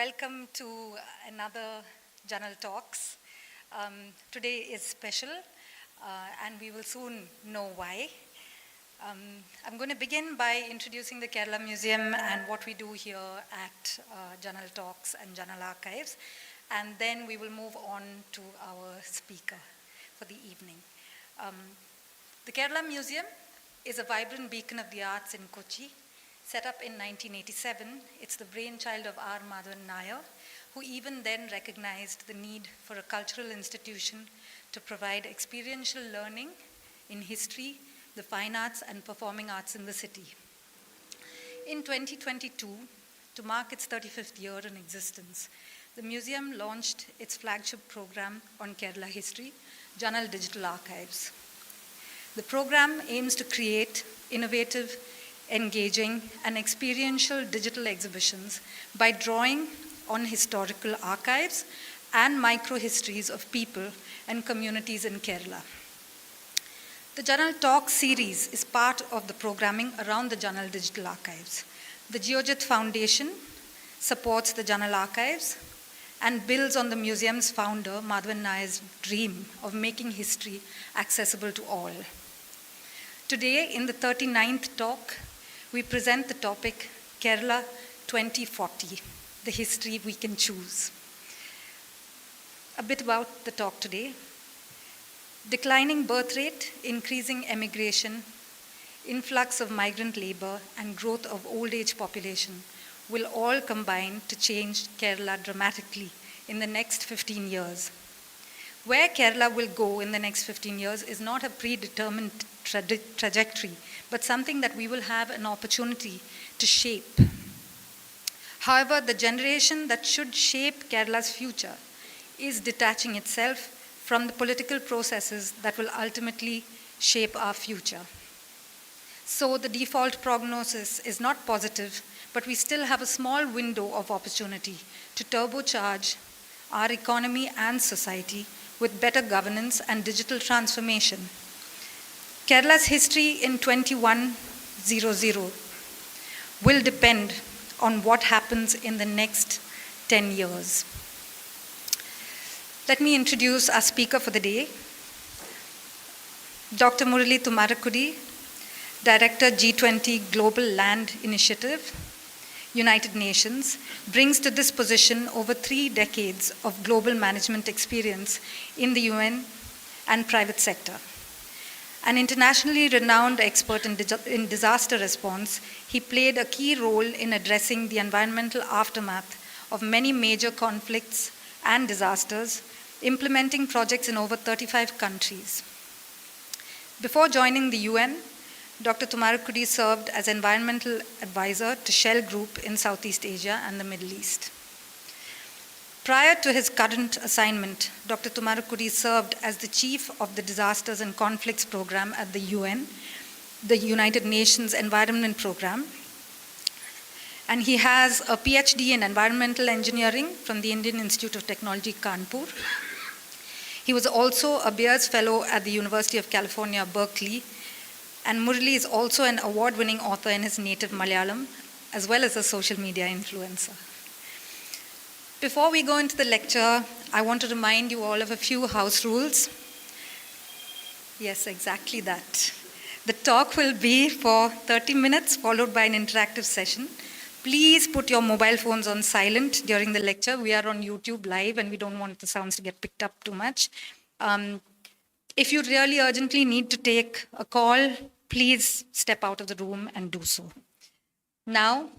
Welcome to another Journal Talks. Today is special and we will soon know why. I'm going to begin by introducing the Kerala Museum and what we do here at Journal Talks and Journal Archives, and then we will move on to our speaker for the evening. The Kerala Museum is a vibrant beacon of the arts in Kochi. Set up in 1987, it's the brainchild of R. Madhavan Nair, who even then recognized the need for a cultural institution to provide experiential learning in history, the fine arts, and performing arts in the city. In 2022, to mark its 35th year in existence, the museum launched its flagship program on Kerala history, Journal Digital Archives. The program aims to create innovative, engaging, and experiential digital exhibitions by drawing on historical archives and micro-histories of people and communities in Kerala. The Journal Talk series is part of the programming around the Journal Digital Archives. The Geojit Foundation supports the Journal Archives and builds on the museum's founder, Madhavan Nair's dream of making history accessible to all. Today, in the 39th talk, we present the topic Kerala 2040, the history we can choose. A bit about the talk today. Declining birth rate, increasing emigration, influx of migrant labor, and growth of old age population will all combine to change Kerala dramatically in the next 15 years. Where Kerala will go in the next 15 years is not a predetermined trajectory, but something that we will have an opportunity to shape. However, the generation that should shape Kerala's future is detaching itself from the political processes that will ultimately shape our future. So the default prognosis is not positive, but we still have a small window of opportunity to turbocharge our economy and society with better governance and digital transformation. Kerala's history in 2100 will depend on what happens in the next 10 years. Let me introduce our speaker for the day, Dr. Murali Tumarakudi, Director G20 Global Land Initiative, United Nations, brings to this position over 3 decades of global management experience in the UN and private sector. An internationally renowned expert in disaster response, he played a key role in addressing the environmental aftermath of many major conflicts and disasters, implementing projects in over 35 countries. Before joining the UN, Dr. Tumarakudi served as environmental advisor to Shell Group in Southeast Asia and the Middle East. Prior to his current assignment, Dr. Tumarakudi served as the chief of the Disasters and Conflicts Program at the UN, the United Nations Environment Program, and he has a PhD in environmental engineering from the Indian Institute of Technology, Kanpur. He was also a Beers Fellow at the University of California, Berkeley, and Murali is also an award-winning author in his native Malayalam, as well as a social media influencer. Before we go into the lecture, I want to remind you all of a few house rules. Yes, exactly that. The talk will be for 30 minutes, followed by an interactive session. Please put your mobile phones on silent during the lecture. We are on YouTube live, and we don't want the sounds to get picked up too much. If you really urgently need to take a call, please step out of the room and do so. Now,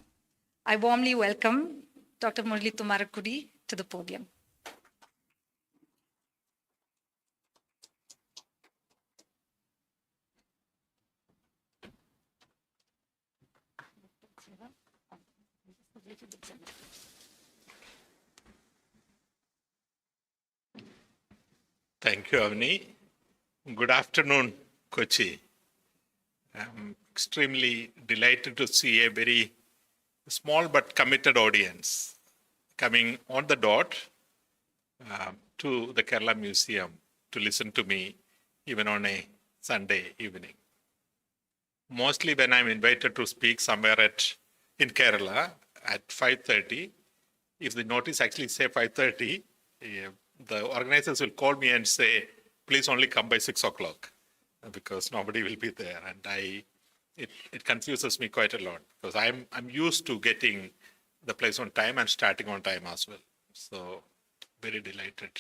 I warmly welcome Dr. Murali Tumarakudi to the podium. Thank you, Avni. Good afternoon, Kochi. I'm extremely delighted to see a very small but committed audience coming on the dot to the Kerala Museum to listen to me even on a Sunday evening. Mostly when I'm invited to speak somewhere in Kerala at 5:30, if the notice actually say 5:30, the organizers will call me and say, please only come by 6 o'clock because nobody will be there. And it confuses me quite a lot because I'm used to getting the place on time and starting on time as well. So very delighted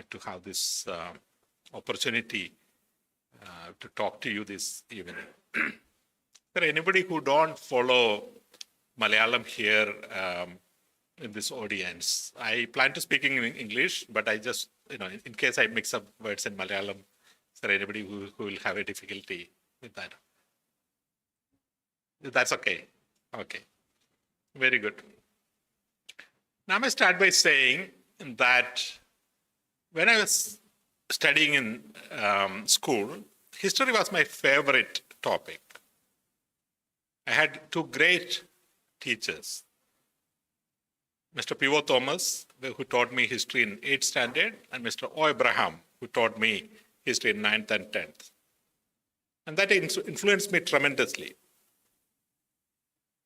to have this opportunity to talk to you this evening. For anybody who don't follow Malayalam here in this audience, I plan to speak in English, but I just, in case I mix up words in Malayalam, is there anybody who will have a difficulty with that? That's okay. Okay. Very good. Now, I must start by saying that when I was studying in school, history was my favorite topic. I had two great teachers, Mr. P.O. Thomas, who taught me history in 8th standard, and Mr. O. Abraham, who taught me history in 9th and 10th. And that influenced me tremendously.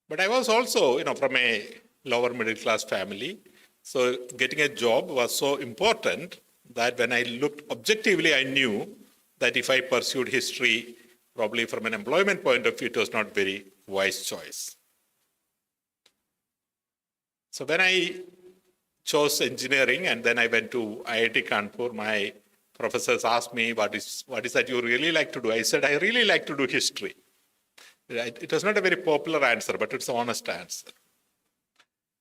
But I was also, from a lower middle class family. So getting a job was so important that when I looked objectively, I knew that if I pursued history, probably from an employment point of view, it was not very wise choice. So when I chose engineering and then I went to IIT Kanpur, my professors asked me, what is that you really like to do? I said, I really like to do history. It was not a very popular answer, but it's an honest answer.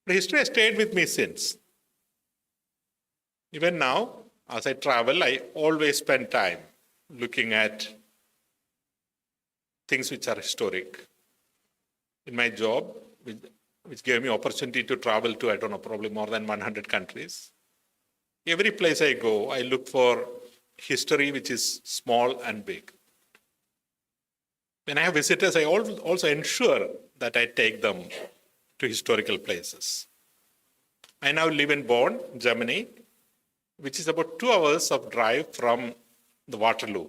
But history has stayed with me since. Even now, as I travel, I always spend time looking at things which are historic. In my job, which gave me opportunity to travel to, probably more than 100 countries. Every place I go, I look for history which is small and big. When I have visitors, I also ensure that I take them to historical places. I now live in Bonn, Germany, which is about 2 hours of drive from the Waterloo,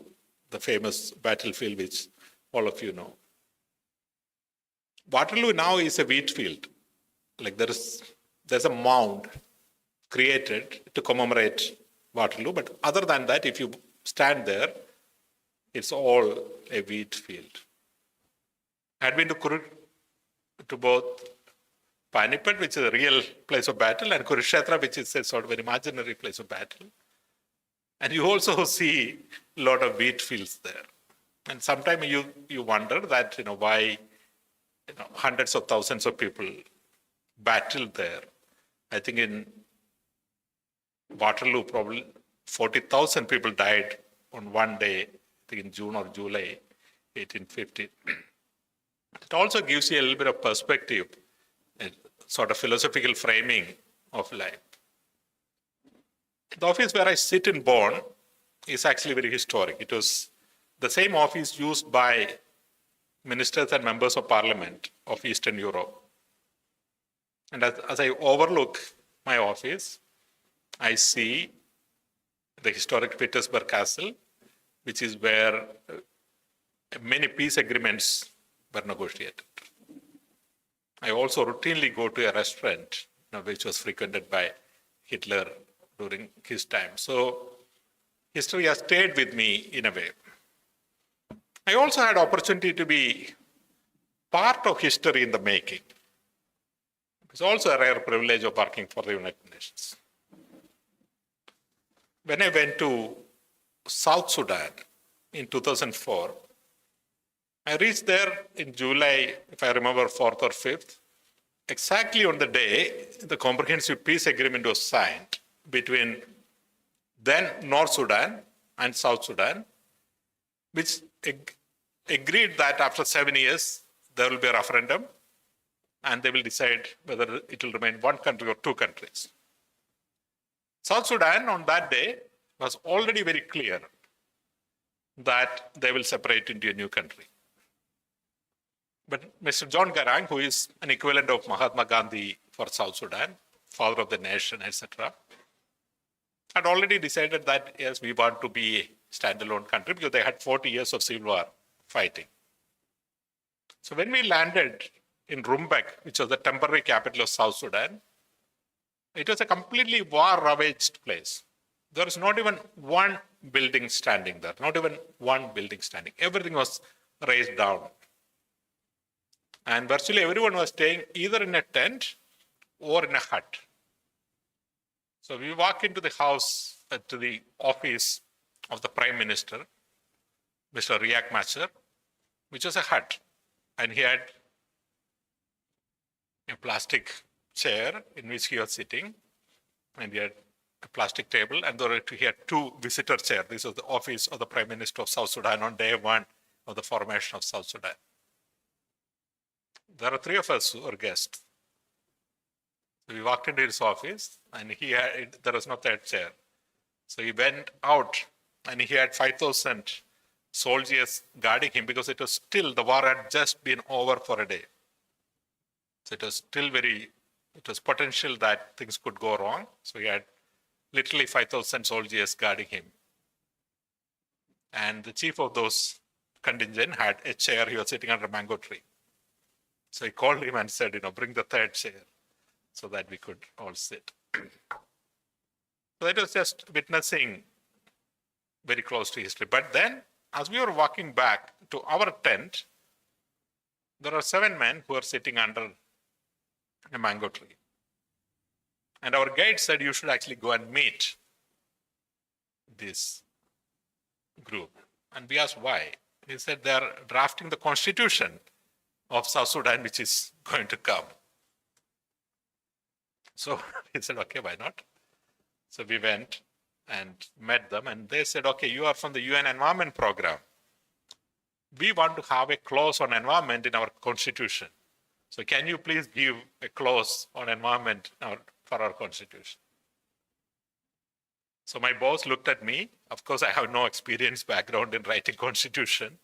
the famous battlefield which all of you know. Waterloo now is a wheat field. Like there's a mound created to commemorate Waterloo, but other than that, if you stand there, it's all a wheat field. I had been to both Panipat, which is a real place of battle, and Kurukshetra, which is a sort of an imaginary place of battle. And you also see a lot of wheat fields there. And sometimes you wonder that, why hundreds of thousands of people battled there. I think in Waterloo, probably 40,000 people died on one day, I think in June or July 1850. It also gives you a little bit of perspective, a sort of philosophical framing of life. The office where I sit in Bonn is actually very historic. It was the same office used by ministers and members of parliament of Eastern Europe. And as I overlook my office, I see the historic Petersburg Castle, which is where many peace agreements were negotiated. I also routinely go to a restaurant, which was frequented by Hitler during his time. So history has stayed with me in a way. I also had opportunity to be part of history in the making. It's also a rare privilege of working for the United Nations. When I went to South Sudan in 2004, I reached there in July, if I remember, 4th or 5th, exactly on the day the comprehensive peace agreement was signed between then North Sudan and South Sudan, which agreed that after 7 years, there will be a referendum and they will decide whether it will remain one country or two countries. South Sudan on that day was already very clear that they will separate into a new country. But Mr. John Garang, who is an equivalent of Mahatma Gandhi for South Sudan, father of the nation, etc., had already decided that, yes, we want to be a standalone country because they had 40 years of civil war fighting. So when we landed in Rumbek, which was the temporary capital of South Sudan, It was a completely war-ravaged place. There was not even one building standing there, not even one building standing. Everything was razed down. And virtually everyone was staying either in a tent or in a hut. So we walk into the house, to the office of the Prime Minister, Mr. Riyak Machar, which was a hut. And he had a plastic chair in which he was sitting, and he had a plastic table, and he had two visitor chairs. This was the office of the Prime Minister of South Sudan on day one of the formation of South Sudan. There are three of us who were guests. So we walked into his office, and there was no third chair. So he went out, and he had 5,000 soldiers guarding him because the war had just been over for a day. So it was still it was potential that things could go wrong. So he had literally 5,000 soldiers guarding him. And the chief of those contingent had a chair. He was sitting under a mango tree. So he called him and said, bring the third chair so that we could all sit. So that was just witnessing very close to history. But then, as we were walking back to our tent, there were 7 men who were sitting under a mango tree. And our guide said, you should actually go and meet this group. And we asked why. He said they are drafting the constitution of South Sudan, which is going to come. So he said, okay, why not? So we went and met them, and they said, okay, you are from the UN Environment Program. We want to have a clause on environment in our constitution. So can you please give a clause on environment for our constitution? So my boss looked at me. Of course, I have no background in writing constitution.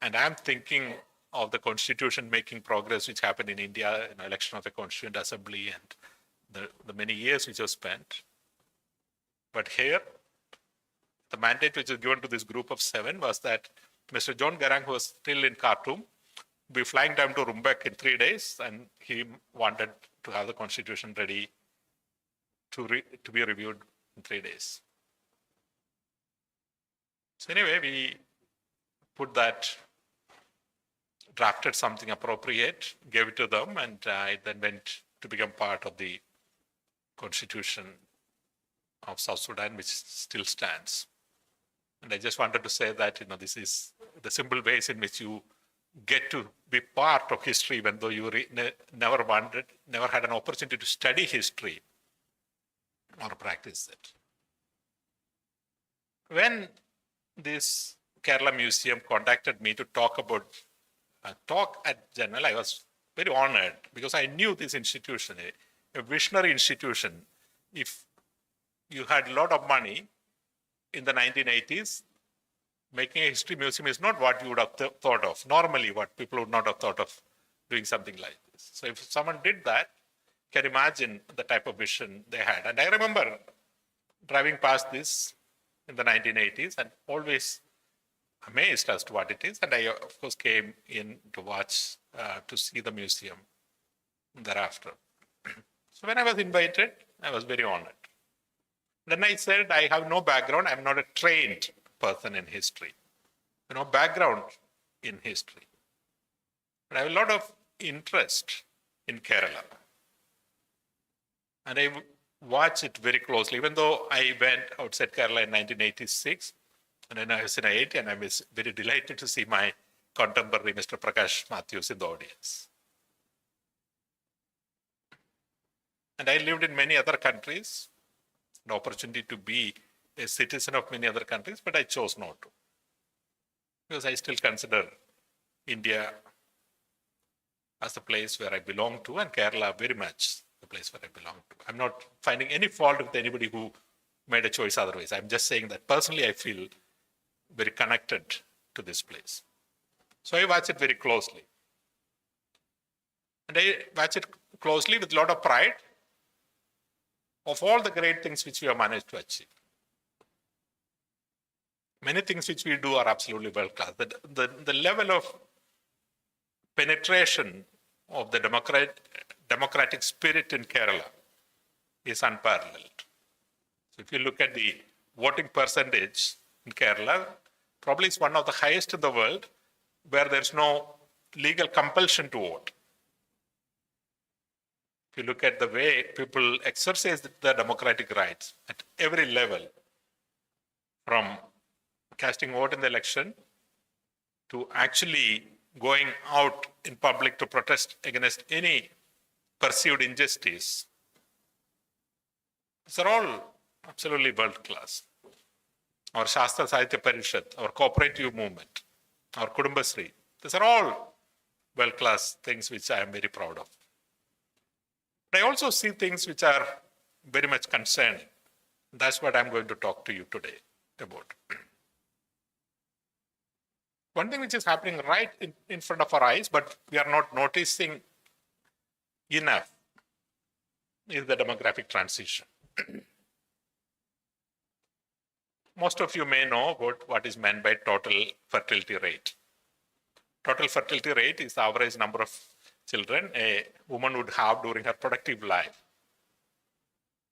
And I'm thinking of the constitution making progress which happened in India, election of a constituent assembly, and the many years which were spent. But here, the mandate which was given to this group of 7 was that Mr. John Garang, who was still in Khartoum, would be flying down to Rumbek in 3 days, and he wanted to have the constitution ready to be reviewed in 3 days. So anyway, we drafted something appropriate, gave it to them, and it then went to become part of the constitution of South Sudan, which still stands. And I just wanted to say that, this is the simple ways in which you get to be part of history, even though you never had an opportunity to study history or practice it. When this Kerala Museum contacted me to talk at General, I was very honored because I knew this institution, a visionary institution. If you had a lot of money in the 1980s, making a history museum is not what you would have thought of. Normally, what people would not have thought of doing something like this. So if someone did that, can imagine the type of vision they had. And I remember driving past this in the 1980s and always amazed as to what it is. And I, of course, came in to watch, to see the museum thereafter. So when I was invited, I was very honored. Then I said, I have no background. I'm not a trained person in history. No background in history. But I have a lot of interest in Kerala. And I watch it very closely, even though I went outside Kerala in 1986, and then I was in 80, and I was very delighted to see my contemporary, Mr. Prakash Matthews, in the audience. And I lived in many other countries, an opportunity to be a citizen of many other countries, but I chose not to. Because I still consider India as the place where I belong to, and Kerala very much the place where I belong to. I'm not finding any fault with anybody who made a choice otherwise. I'm just saying that personally I feel very connected to this place. So I watch it very closely. And I watch it closely with a lot of pride of all the great things which we have managed to achieve. Many things which we do are absolutely world-class. The level of penetration of the democratic spirit in Kerala is unparalleled. So if you look at the voting percentage in Kerala, probably it's one of the highest in the world where there's no legal compulsion to vote. If you look at the way people exercise their democratic rights at every level, from casting vote in the election to actually going out in public to protest against any perceived injustice, these are all absolutely world class. Our Shastra Sahitya Parishad, our cooperative movement, our Kudumbasri, these are all world class things which I am very proud of. But I also see things which are very much concerning. That's what I'm going to talk to you today about. One thing which is happening right in front of our eyes, but we are not noticing enough, is the demographic transition. Most of you may know about what is meant by total fertility rate. Total fertility rate is the average number of children a woman would have during her productive life.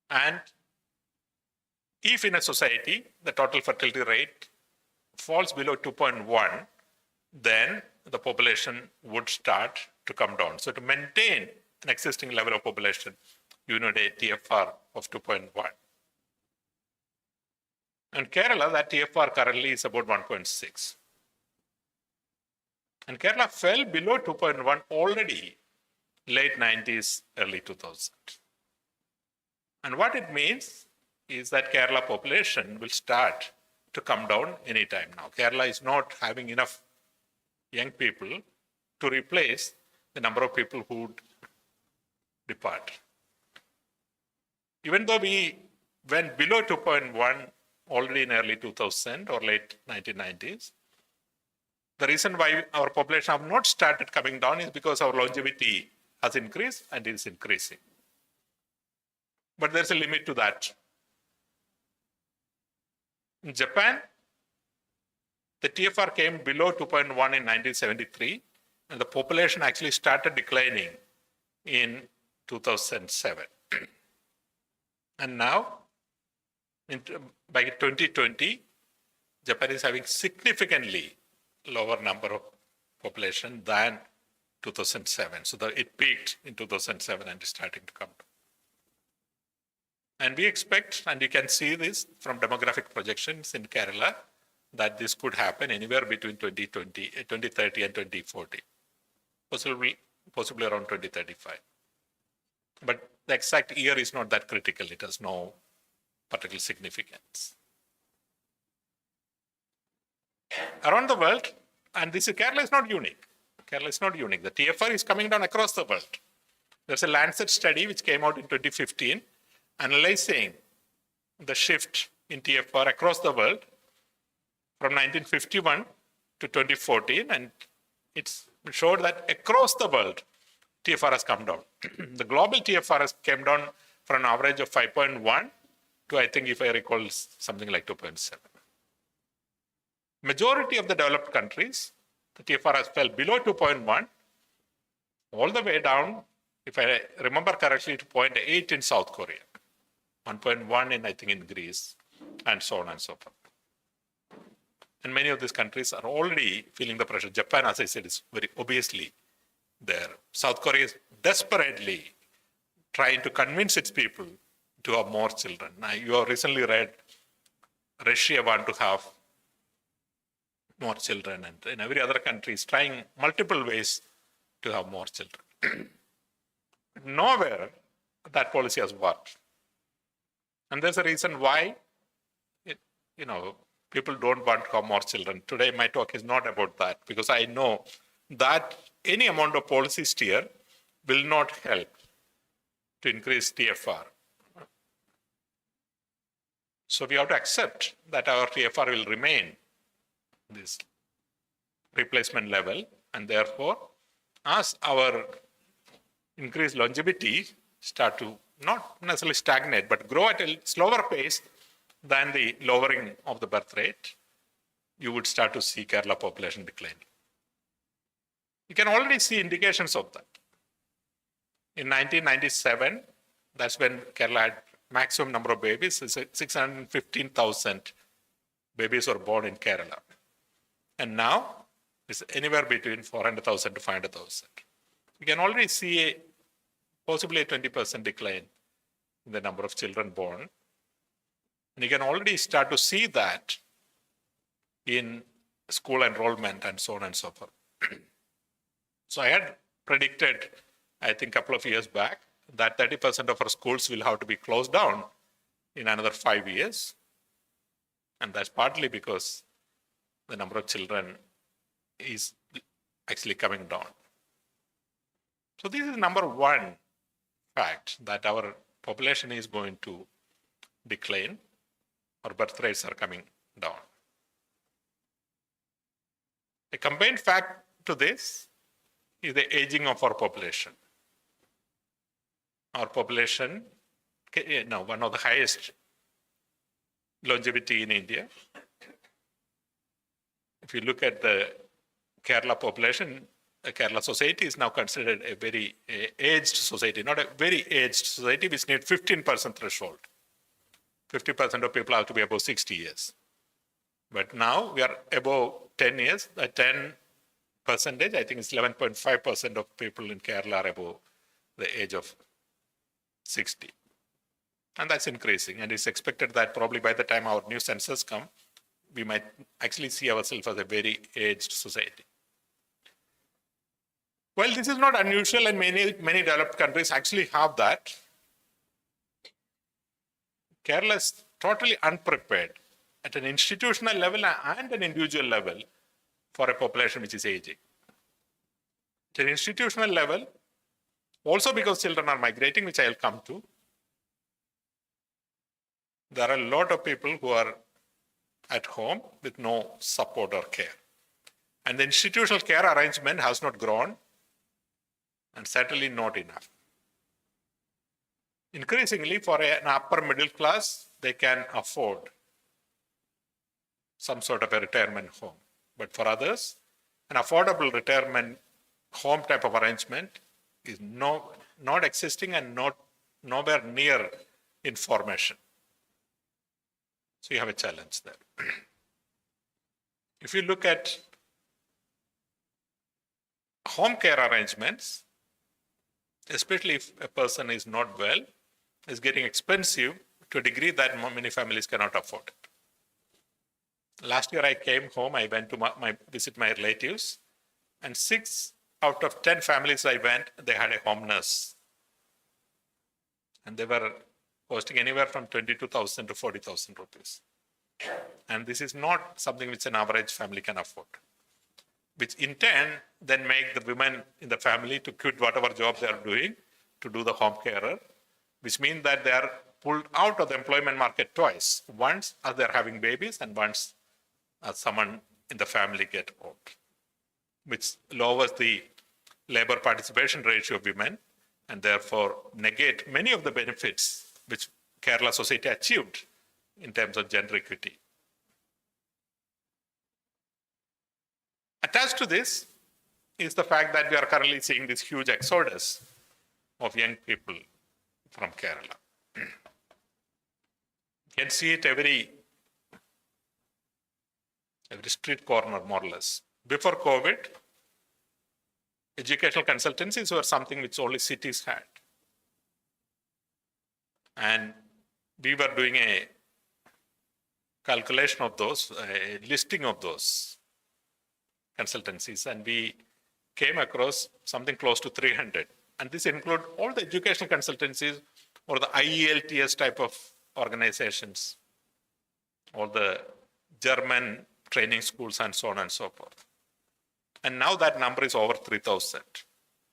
And if in a society the total fertility rate falls below 2.1, then the population would start to come down. So to maintain an existing level of population, you need a TFR of 2.1. And Kerala, that TFR currently is about 1.6. And Kerala fell below 2.1 already late 90s, early 2000s. And what it means is that Kerala population will start to come down anytime now. Kerala is not having enough young people to replace the number of people who would depart. Even though we went below 2.1 already in early 2000 or late 1990s, the reason why our population have not started coming down is because our longevity has increased and is increasing. But there's a limit to that. In Japan, the TFR came below 2.1 in 1973, and the population actually started declining in 2007. And now, by 2020, Japan is having significantly lower number of population than 2007. So it peaked in 2007 and is starting to come down. And we expect, and you can see this from demographic projections in Kerala, that this could happen anywhere between 2030 and 2040, possibly around 2035. But the exact year is not that critical. It has no particular significance. Around the world, and Kerala is not unique. Kerala is not unique. The TFR is coming down across the world. There's a Lancet study which came out in 2015 analyzing the shift in TFR across the world from 1951 to 2014, and it showed that across the world, TFR has come down. The global TFR has come down from an average of 5.1 to, I think, if I recall, something like 2.7. Majority of the developed countries, the TFR has fell below 2.1, all the way down, if I remember correctly, to 0.8 in South Korea, 1.1 in, I think, in Greece, and so on and so forth. And many of these countries are already feeling the pressure. Japan, as I said, is very obviously there. South Korea is desperately trying to convince its people to have more children. Now, you have recently read Russia want to have more children, and in every other country is trying multiple ways to have more children. Nowhere that policy has worked. And there's a reason why, people don't want to have more children. Today, my talk is not about that, because I know that any amount of policy steer will not help to increase TFR. So we have to accept that our TFR will remain this replacement level, and therefore, as our increased longevity start to not necessarily stagnate, but grow at a slower pace than the lowering of the birth rate, you would start to see Kerala population declining. You can already see indications of that. In 1997, That's when Kerala had maximum number of babies. 615,000 babies were born in Kerala. And now it's anywhere between 400,000 to 500,000. You can already see possibly a 20% decline in the number of children born. And you can already start to see that in school enrollment and so on and so forth. So I had predicted, I think a couple of years back, that 30% of our schools will have to be closed down in another 5 years. And that's partly because the number of children is actually coming down. So this is number one fact, that our population is going to decline, our birth rates are coming down. A combined fact to this is the aging of our population. Our population, now one of the highest longevity in India. If you look at the Kerala population, the Kerala society is now considered a very aged society, not a very aged society, which needs 15% threshold. 50% of people have to be above 60 years. But now we are above 10 years, 10 percentage, I think it's 11.5% of people in Kerala are above the age of 60. And that's increasing. And it's expected that probably by the time our new census come, we might actually see ourselves as a very aged society. Well, this is not unusual, and many developed countries actually have that. Kerala is totally unprepared at an institutional level and an individual level for a population which is aging. At an institutional level, also because children are migrating, which I'll come to, there are a lot of people who are at home with no support or care. And the institutional care arrangement has not grown, and certainly not enough. Increasingly, for an upper middle class, they can afford some sort of a retirement home. But for others, an affordable retirement home type of arrangement is not existing and nowhere near in formation. So you have a challenge there. If you look at home care arrangements, especially if a person is not well, is getting expensive to a degree that many families cannot afford it. Last year I came home, I went to visit my relatives, and 6 out of 10 families I went, they had a home nurse. And they were costing anywhere from 22,000 to 40,000 rupees. And this is not something which an average family can afford, which in turn then make the women in the family to quit whatever job they are doing to do the home carer, which means that they are pulled out of the employment market twice. Once as they're having babies, and once as someone in the family get old, which lowers the labor participation ratio of women and therefore negate many of the benefits which Kerala society achieved in terms of gender equity. Attached to this is the fact that we are currently seeing this huge exodus of young people from Kerala. You can see it every street corner, more or less. Before COVID, educational consultancies were something which only cities had. And we were doing a calculation of those, a listing of those consultancies, and we came across something close to 300. And this includes all the educational consultancies or the IELTS type of organizations, or the German training schools and so on and so forth. And now that number is over 3,000.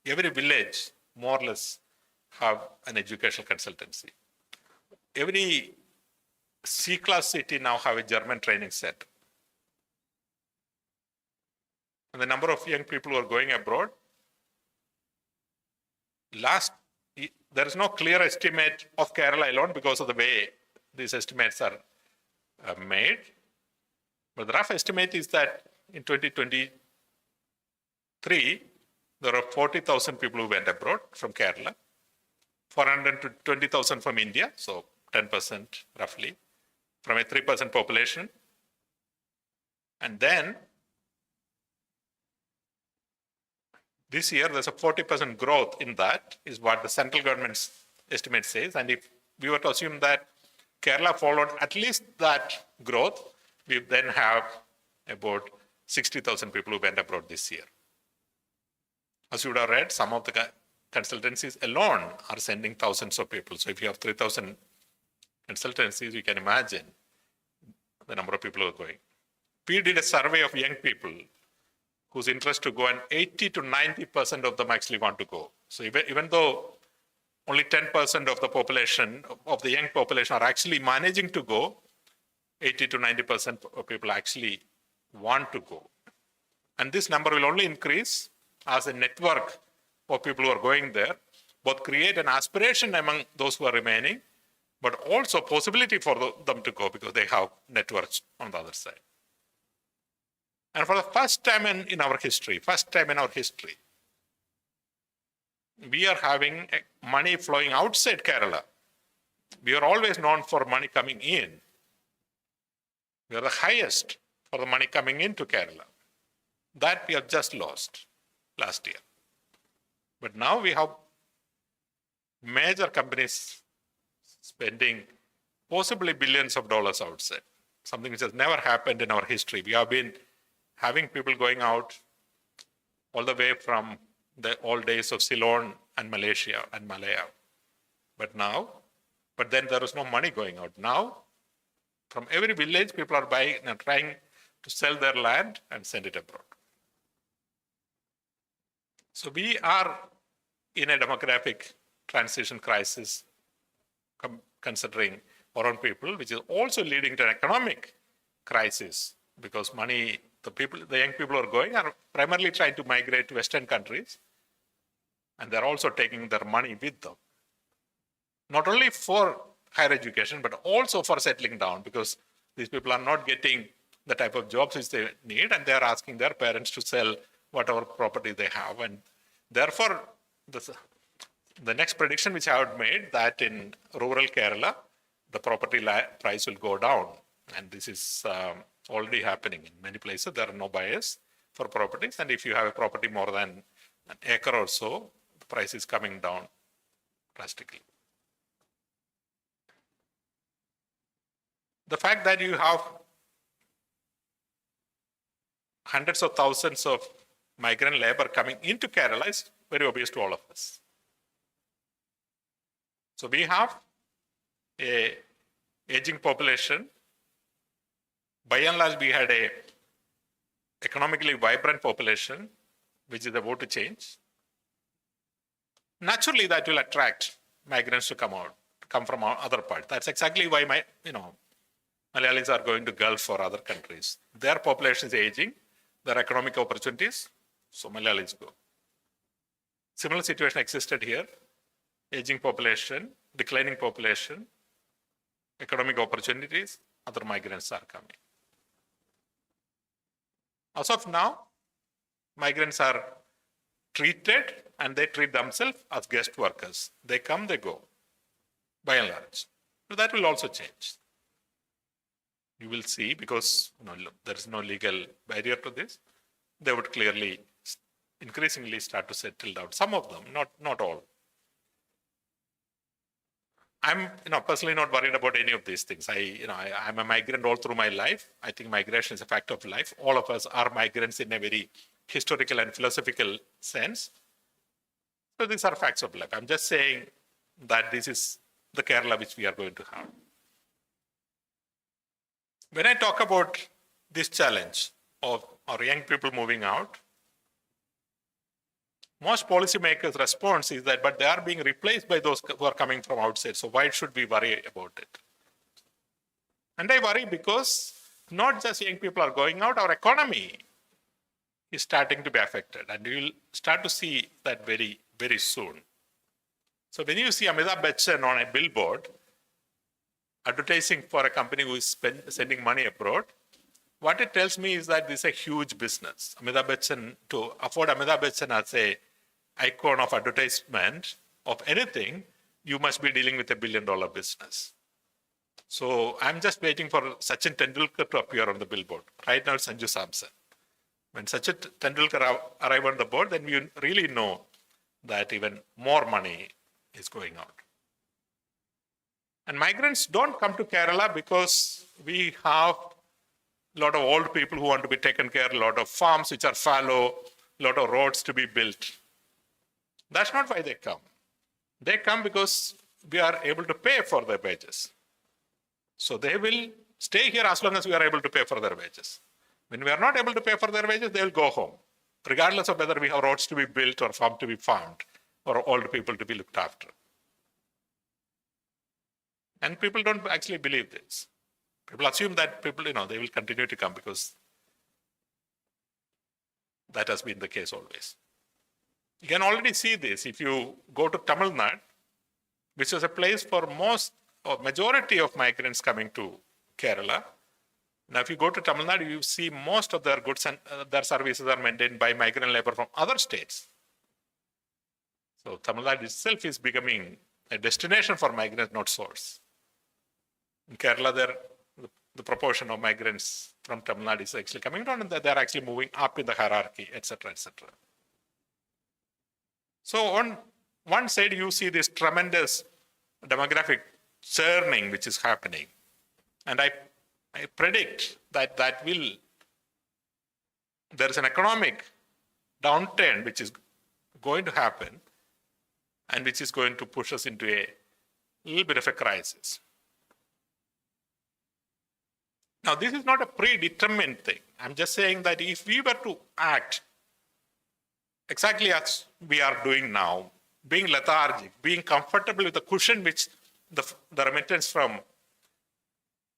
Every village, more or less, have an educational consultancy. Every C-class city now have a German training center. And the number of young people who are going abroad, there is no clear estimate of Kerala alone because of the way these estimates are made. But the rough estimate is that in 2023, there are 40,000 people who went abroad from Kerala. 400 to 20,000 from India, so 10% roughly, from a 3% population. And then this year, there's a 40% growth in that, is what the central government's estimate says. And if we were to assume that Kerala followed at least that growth, we then have about 60,000 people who went abroad this year. As you would have read, some of the consultancies alone are sending thousands of people. So if you have 3,000 consultancies, you can imagine the number of people who are going. We did a survey of young people whose interest to go, and 80 to 90% of them actually want to go. So even though only 10% of the population, of the young population are actually managing to go, 80 to 90% of people actually want to go. And this number will only increase as a network of people who are going there, both create an aspiration among those who are remaining, but also possibility for them to go because they have networks on the other side. And for the first time in our history, we are having money flowing outside Kerala. We are always known for money coming in. We are the highest for the money coming into Kerala. That we have just lost last year. But now we have major companies spending possibly billions of dollars outside, something which has never happened in our history. We have been having people going out all the way from the old days of Ceylon and Malaysia and Malaya. But then there is no money going out. Now, from every village, people are buying and trying to sell their land and send it abroad. So we are in a demographic transition crisis, considering our own people, which is also leading to an economic crisis because the young people who are going are primarily trying to migrate to Western countries, and they're also taking their money with them. Not only for higher education, but also for settling down, because these people are not getting the type of jobs which they need, and they're asking their parents to sell whatever property they have. And therefore, the next prediction which I had made, that in rural Kerala, the property price will go down. And this is already happening in many places. There are no buyers for properties. And if you have a property more than an acre or so, the price is coming down drastically. The fact that you have hundreds of thousands of migrant labor coming into Kerala is very obvious to all of us. So we have an aging population. By and large, we had an economically vibrant population, which is about to change. Naturally, that will attract migrants to come from other parts. That's exactly why Malayalis are going to Gulf or other countries. Their population is aging, their economic opportunities, so Malayalis go. Similar situation existed here. Aging population, declining population, economic opportunities, other migrants are coming. As of now, migrants are treated and they treat themselves as guest workers. They come, they go, by and large. So that will also change. You will see, because there is no legal barrier to this, they would clearly, increasingly start to settle down. Some of them, not all. I'm personally not worried about any of these things. I'm a migrant all through my life. I think migration is a fact of life. All of us are migrants in a very historical and philosophical sense. So these are facts of life. I'm just saying that this is the Kerala which we are going to have. When I talk about this challenge of our young people moving out, most policymakers' response is that, but they are being replaced by those who are coming from outside. So why should we worry about it? And I worry because not just young people are going out, our economy is starting to be affected. And you will start to see that very, very soon. So when you see Amitabh Bachchan on a billboard advertising for a company who is sending money abroad, what it tells me is that this is a huge business. Amitabh Bachchan, to afford Amitabh Bachchan as an icon of advertisement of anything, you must be dealing with $1 billion business. So I'm just waiting for Sachin Tendulkar to appear on the billboard. Right now it's Sanju Samson. When Sachin Tendulkar arrive on the board, then we really know that even more money is going out. And migrants don't come to Kerala because we have a lot of old people who want to be taken care, a lot of farms which are fallow, a lot of roads to be built. That's not why they come. They come because we are able to pay for their wages. So they will stay here as long as we are able to pay for their wages. When we are not able to pay for their wages, they will go home, regardless of whether we have roads to be built or farm to be farmed or old people to be looked after. And people don't actually believe this. People assume that people, they will continue to come because that has been the case always. You can already see this if you go to Tamil Nadu, which is a place for most or majority of migrants coming to Kerala. Now, if you go to Tamil Nadu, you see most of their goods and their services are maintained by migrant labor from other states. So Tamil Nadu itself is becoming a destination for migrants, not source. In Kerala, the proportion of migrants from Tamil Nadu is actually coming down, and they're actually moving up in the hierarchy, etc., etc. So on one side, you see this tremendous demographic churning which is happening. And I predict that there is an economic downturn which is going to happen and which is going to push us into a little bit of a crisis. Now, this is not a predetermined thing. I'm just saying that if we were to act exactly as we are doing now, being lethargic, being comfortable with the cushion which the remittance from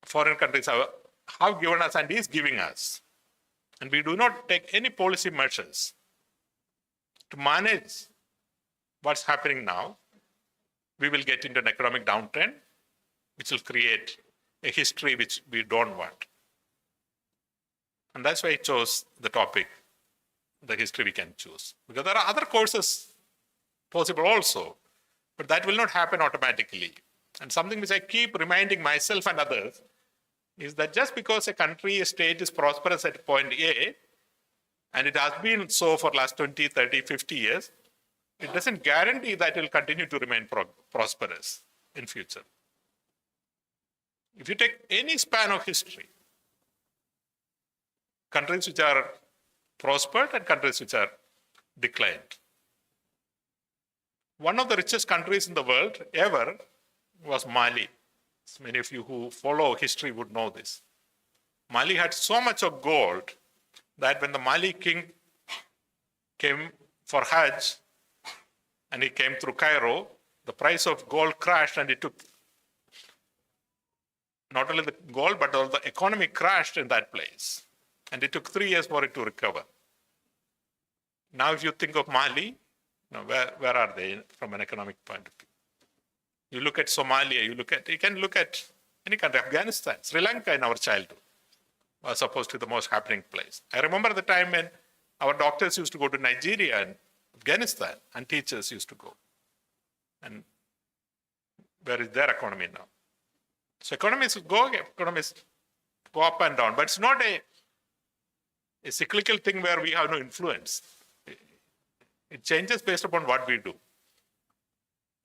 foreign countries have given us and is giving us, and we do not take any policy measures to manage what's happening now, we will get into an economic downtrend, which will create a history which we don't want. And that's why I chose the topic, the history we can choose. Because there are other courses possible also, but that will not happen automatically. And something which I keep reminding myself and others is that just because a country, a state is prosperous at point A, and it has been so for last 20, 30, 50 years, it doesn't guarantee that it will continue to remain prosperous in future. If you take any span of history, countries which are prospered and countries which are declined. One of the richest countries in the world ever was Mali. Many of you who follow history would know this. Mali had so much of gold that when the Mali king came for Hajj and he came through Cairo, the price of gold crashed and it took not only the gold but all the economy crashed in that place. And it took 3 years for it to recover. Now if you think of Mali, where are they from an economic point of view? You look at Somalia, you can look at any country, Afghanistan, Sri Lanka in our childhood was supposed to be the most happening place. I remember the time when our doctors used to go to Nigeria and Afghanistan and teachers used to go. And where is their economy now? So economies go up and down, but it's not a cyclical thing where we have no influence. It changes based upon what we do.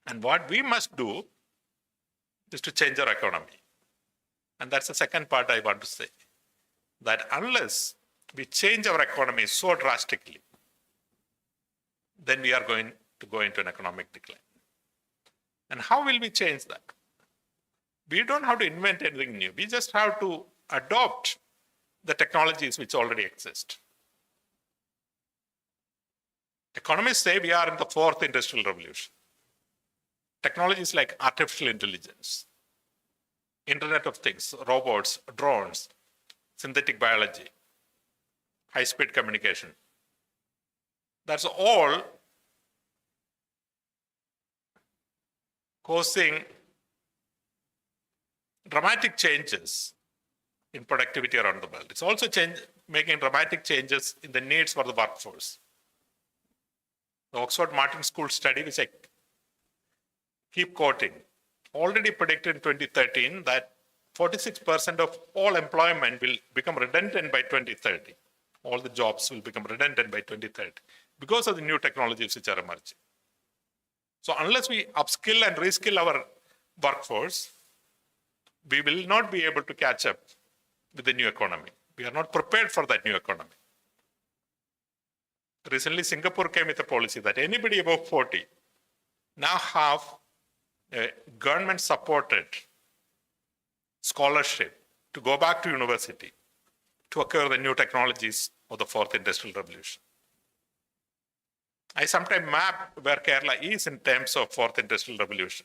And what we must do is to change our economy. And that's the second part I want to say. That unless we change our economy so drastically, then we are going to go into an economic decline. And how will we change that? We don't have to invent anything new. We just have to adopt the technologies which already exist. Economists say we are in the fourth industrial revolution. Technologies like artificial intelligence, Internet of Things, robots, drones, synthetic biology, high-speed communication. That's all causing dramatic changes in productivity around the world. It's also making dramatic changes in the needs for the workforce. The Oxford Martin School study, which I keep quoting, already predicted in 2013 that 46% of all employment will become redundant by 2030. All the jobs will become redundant by 2030 because of the new technologies which are emerging. So unless we upskill and reskill our workforce, we will not be able to catch up with the new economy. We are not prepared for that new economy. Recently, Singapore came with a policy that anybody above 40 now have a government-supported scholarship to go back to university to acquire the new technologies of the fourth industrial revolution. I sometimes map where Kerala is in terms of fourth industrial revolution.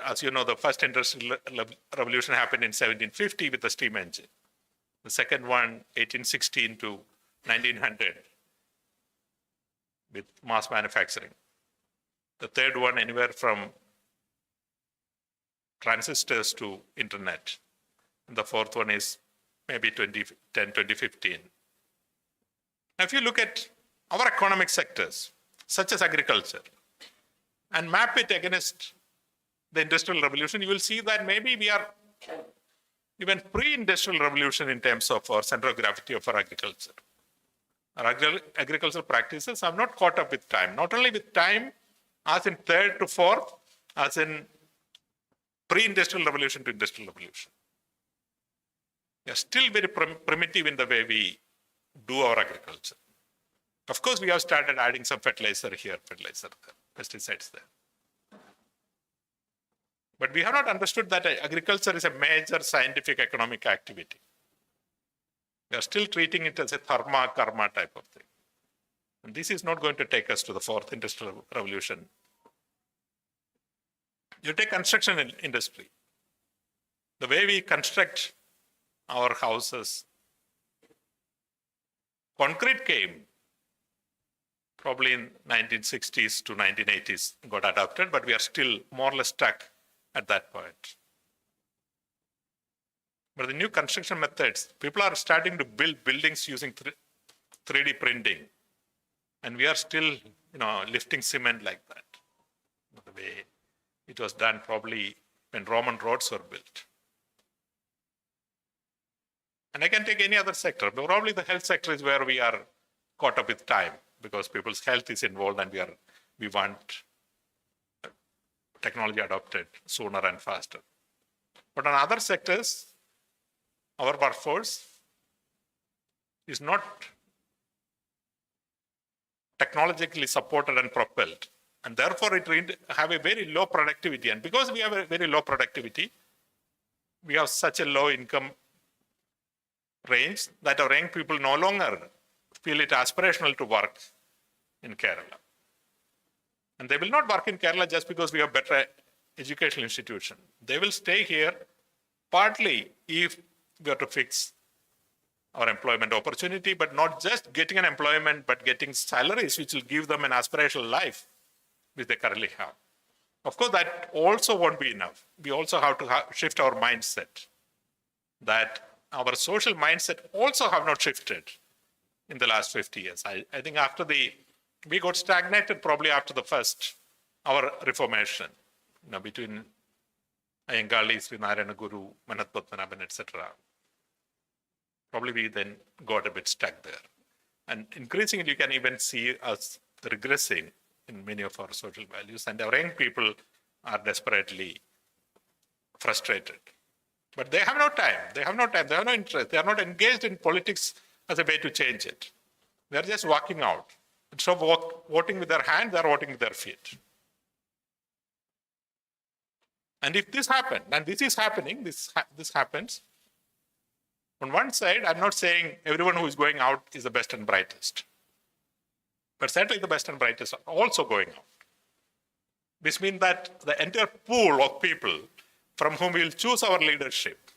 As you know, the first industrial revolution happened in 1750 with the steam engine. The second one, 1816 to 1900, with mass manufacturing. The third one, anywhere from transistors to internet. And the fourth one is maybe 2010, 2015. Now, if you look at our economic sectors, such as agriculture, and map it against the industrial revolution, you will see that maybe we are even pre-industrial revolution in terms of our center of gravity of our agriculture. Our agricultural practices have not caught up with time, not only with time as in third to fourth, as in pre-industrial revolution to industrial revolution. We are still very primitive in the way we do our agriculture. Of course, we have started adding some fertilizer here, fertilizer there, pesticides there. But we have not understood that agriculture is a major scientific economic activity. We are still treating it as a dharma karma type of thing. And this is not going to take us to the fourth industrial revolution. You take construction industry. The way we construct our houses, concrete came probably in 1960s to 1980s, got adopted, but we are still more or less stuck at that point. But the new construction methods, people are starting to build buildings using 3D printing. And we are still, lifting cement like that. The way it was done probably when Roman roads were built. And I can take any other sector. Probably the health sector is where we are caught up with time because people's health is involved and we want technology adopted sooner and faster. But on other sectors, our workforce is not technologically supported and propelled. And therefore, it have a very low productivity. And because we have a very low productivity, we have such a low income range that our young people no longer feel it aspirational to work in Kerala. And they will not work in Kerala just because we have better educational institution. They will stay here partly if we have to fix our employment opportunity, but not just getting an employment, but getting salaries which will give them an aspirational life which they currently have. Of course, that also won't be enough. We also have to shift our mindset. That our social mindset also have not shifted in the last 50 years. I think we got stagnated probably after our reformation, between Ayangali, Sri Narayana Guru, Manath Padmanabhan, etc. Probably we then got a bit stuck there. And increasingly, you can even see us regressing in many of our social values, and our young people are desperately frustrated. But they have no time, they have no interest, they are not engaged in politics as a way to change it. They are just walking out. Instead of voting with their hand, they are voting with their feet. And if this happens, and this is happening, this happens, on one side, I'm not saying everyone who is going out is the best and brightest. But certainly the best and brightest are also going out. This means that the entire pool of people from whom we will choose our leadership,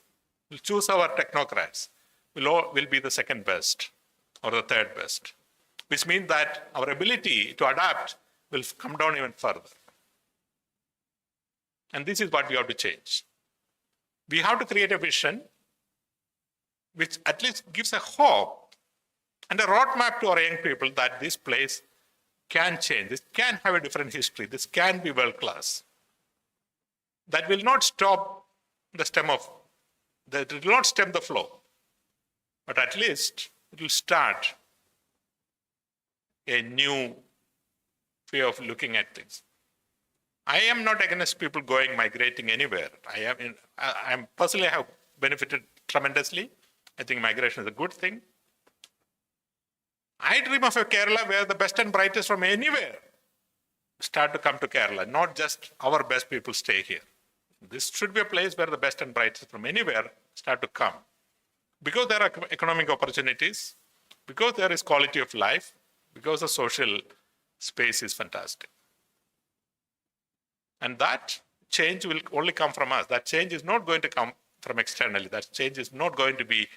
will choose our technocrats, will be the second best or the third best. Which means that our ability to adapt will come down even further. And this is what we have to change. We have to create a vision which at least gives a hope and a roadmap to our young people that this place can change. This can have a different history. This can be world class. That will not stop that will not stem the flow. But at least it will start a new way of looking at things. I am not against people migrating anywhere. I personally have benefited tremendously. I think migration is a good thing. I dream of a Kerala where the best and brightest from anywhere start to come to Kerala, not just our best people stay here. This should be a place where the best and brightest from anywhere start to come. Because there are economic opportunities, because there is quality of life, because the social space is fantastic. And that change will only come from us. That change is not going to come from externally. That change is not going to be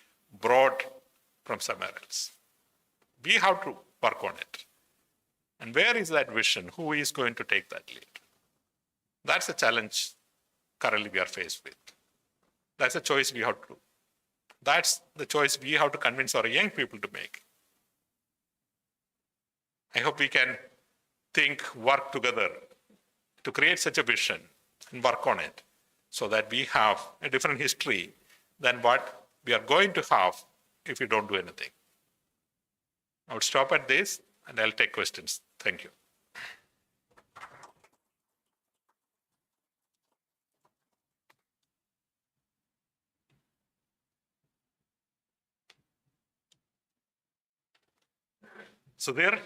brought from somewhere else. We have to work on it. And where is that vision? Who is going to take that lead? That's the challenge currently we are faced with. That's a choice we have to do. That's the choice we have to convince our young people to make. I hope we can work together to create such a vision and work on it so that we have a different history than what we are going to have if we don't do anything. I would stop at this and I'll take questions. Thank you. So there.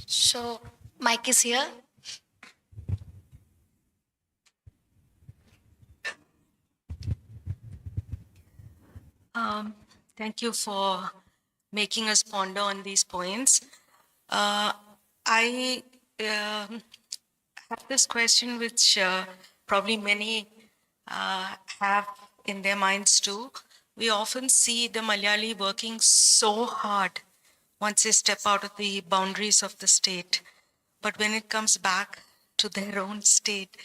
So, Mike is here. Thank you for making us ponder on these points. I have this question which probably many have in their minds too. We often see the Malayali working so hard once they step out of the boundaries of the state. But when it comes back to their own state,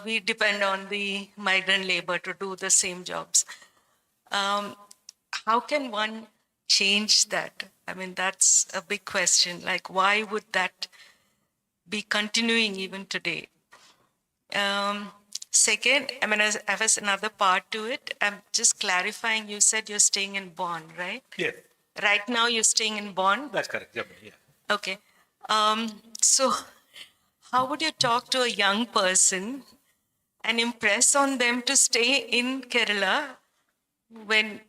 we depend on the migrant labor to do the same jobs. How can one change that? I mean, that's a big question. Like, why would that be continuing even today? Second, I mean, I have another part to it. I'm just clarifying, you said you're staying in Bonn, right? Yeah. Right now you're staying in Bonn? That's correct. Yeah. Okay. So how would you talk to a young person and impress on them to stay in Kerala when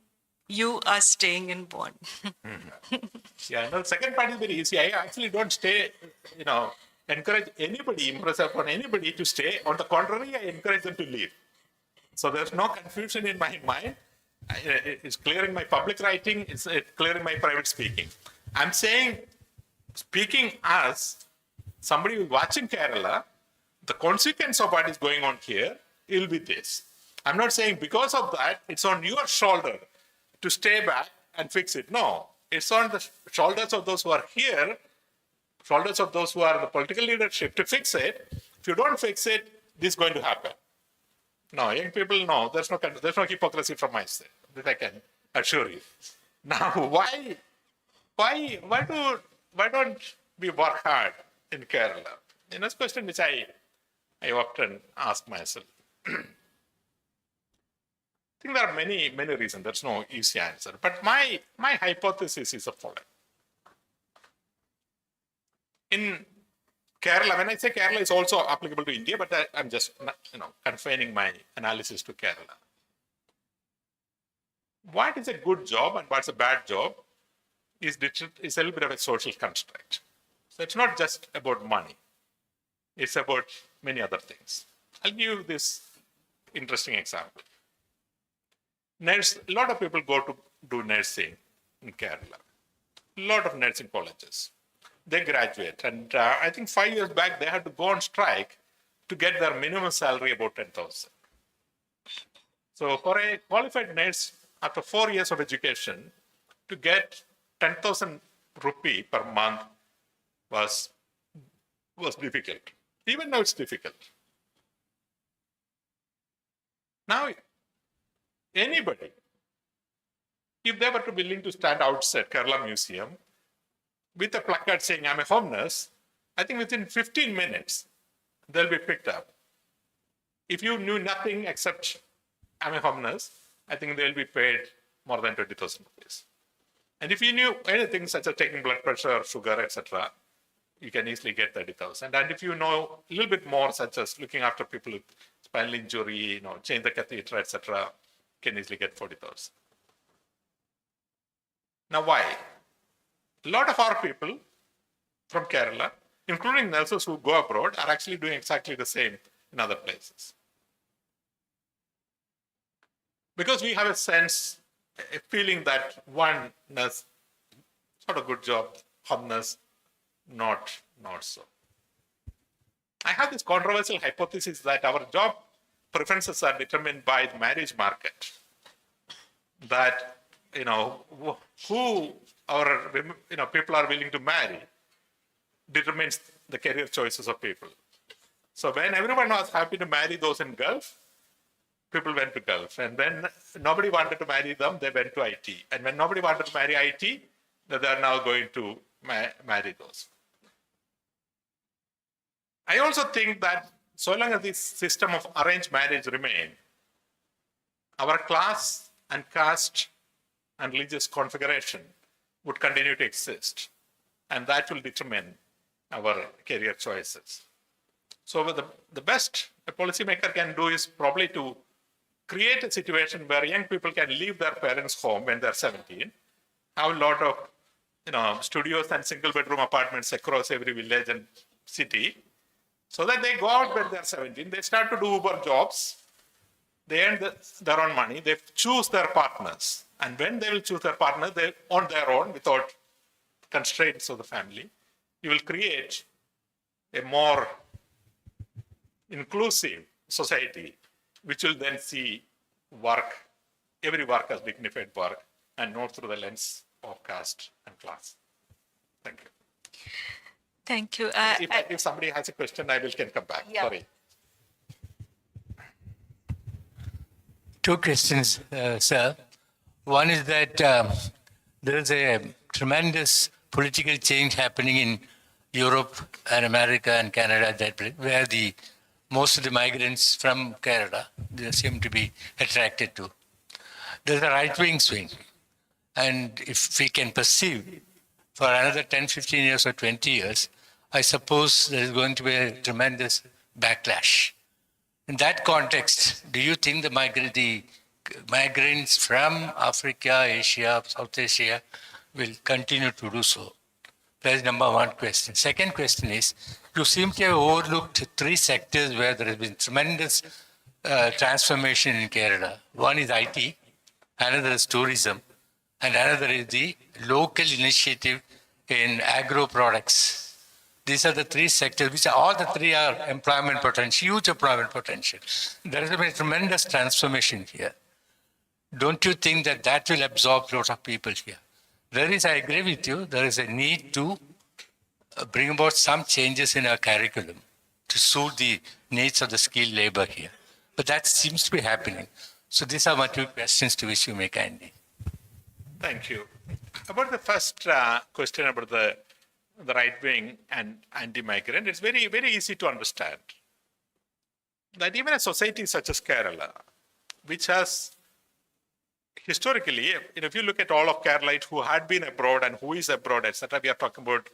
you are staying in Bonn? Yeah, no, the second part is very easy. I actually don't encourage anybody, impress upon anybody to stay. On the contrary, I encourage them to leave. So there's no confusion in my mind. It's clear in my public writing, it's clear in my private speaking. I'm saying, speaking as somebody who's watching Kerala, the consequence of what is going on here will be this. I'm not saying because of that, it's on your shoulder to stay back and fix it. No, it's on the shoulders of those who are here, shoulders of those who are in the political leadership to fix it. If you don't fix it, this is going to happen. No, young people, no, there's no hypocrisy from my side. That I can assure you. Now, why don't we work hard in Kerala? That's a question which I often ask myself. I think there are many reasons. There's no easy answer. But my hypothesis is the following. In Kerala, when I say Kerala, it's also applicable to India, but I'm just confining my analysis to Kerala. What is a good job and what's a bad job is a little bit of a social construct. So it's not just about money. It's about many other things. I'll give you this interesting example. A lot of people go to do nursing in Kerala. A lot of nursing colleges. They graduate. And I think 5 years back, they had to go on strike to get their minimum salary about 10,000. So for a qualified nurse, after 4 years of education, to get 10,000 rupee per month was difficult. Even now it's difficult. Now, anybody if they were to be willing to stand outside Kerala Museum with a placard saying, I'm a homeless, I think within 15 minutes, they'll be picked up. If you knew nothing except I'm a homeless, I think they'll be paid more than 20,000 rupees. And if you knew anything such as taking blood pressure, sugar, etc., you can easily get 30,000. And if you know a little bit more, such as looking after people with spinal injury, change the catheter, etc., can easily get 40,000. Now, why? A lot of our people from Kerala, including nurses who go abroad, are actually doing exactly the same in other places. Because we have a sense, a feeling that one nurse, sort of good job, homeless, not so. I have this controversial hypothesis that our job preferences are determined by the marriage market. That, who our people are willing to marry determines the career choices of people. So when everyone was happy to marry those in Gulf, people went to Gulf. And when nobody wanted to marry them, they went to IT. And when nobody wanted to marry IT, they are now going to marry those. I also think that so long as this system of arranged marriage remain, our class and caste and religious configuration would continue to exist. And that will determine our career choices. So the best a policymaker can do is probably to create a situation where young people can leave their parents' home when they're 17, have a lot of studios and single bedroom apartments across every village and city, so that they go out when they're 17, they start to do Uber jobs, they earn their own money, they choose their partners. And when they will choose their partner, they on their own without constraints of the family, you will create a more inclusive society, which will then see every work as dignified work and not through the lens of caste and class. Thank you. Thank you. If somebody has a question, I can come back. Yeah. Sorry. Two questions, sir. One is that there is a tremendous political change happening in Europe and America and Canada, where most of the migrants from Canada, they seem to be attracted to. There's a right-wing swing. And if we can perceive for another 10, 15 years or 20 years, I suppose there is going to be a tremendous backlash. In that context, do you think the migrants from Africa, Asia, South Asia will continue to do so? That is number one question. Second question is, you seem to have overlooked three sectors where there has been tremendous transformation in Kerala. One is IT, another is tourism, and another is the local initiative in agro products. These are the three sectors, which all the three are employment potential, huge employment potential. There has been a tremendous transformation here. Don't you think that will absorb a lot of people here? I agree with you, there is a need to bring about some changes in our curriculum to suit the needs of the skilled labor here. But that seems to be happening. So these are my two questions to which you may kindly. Thank you. About the first question about the right wing and anti-migrant, it's very, very easy to understand that even a society such as Kerala, which has historically, if you look at all of Keralites who had been abroad and who is abroad, etc., we are talking about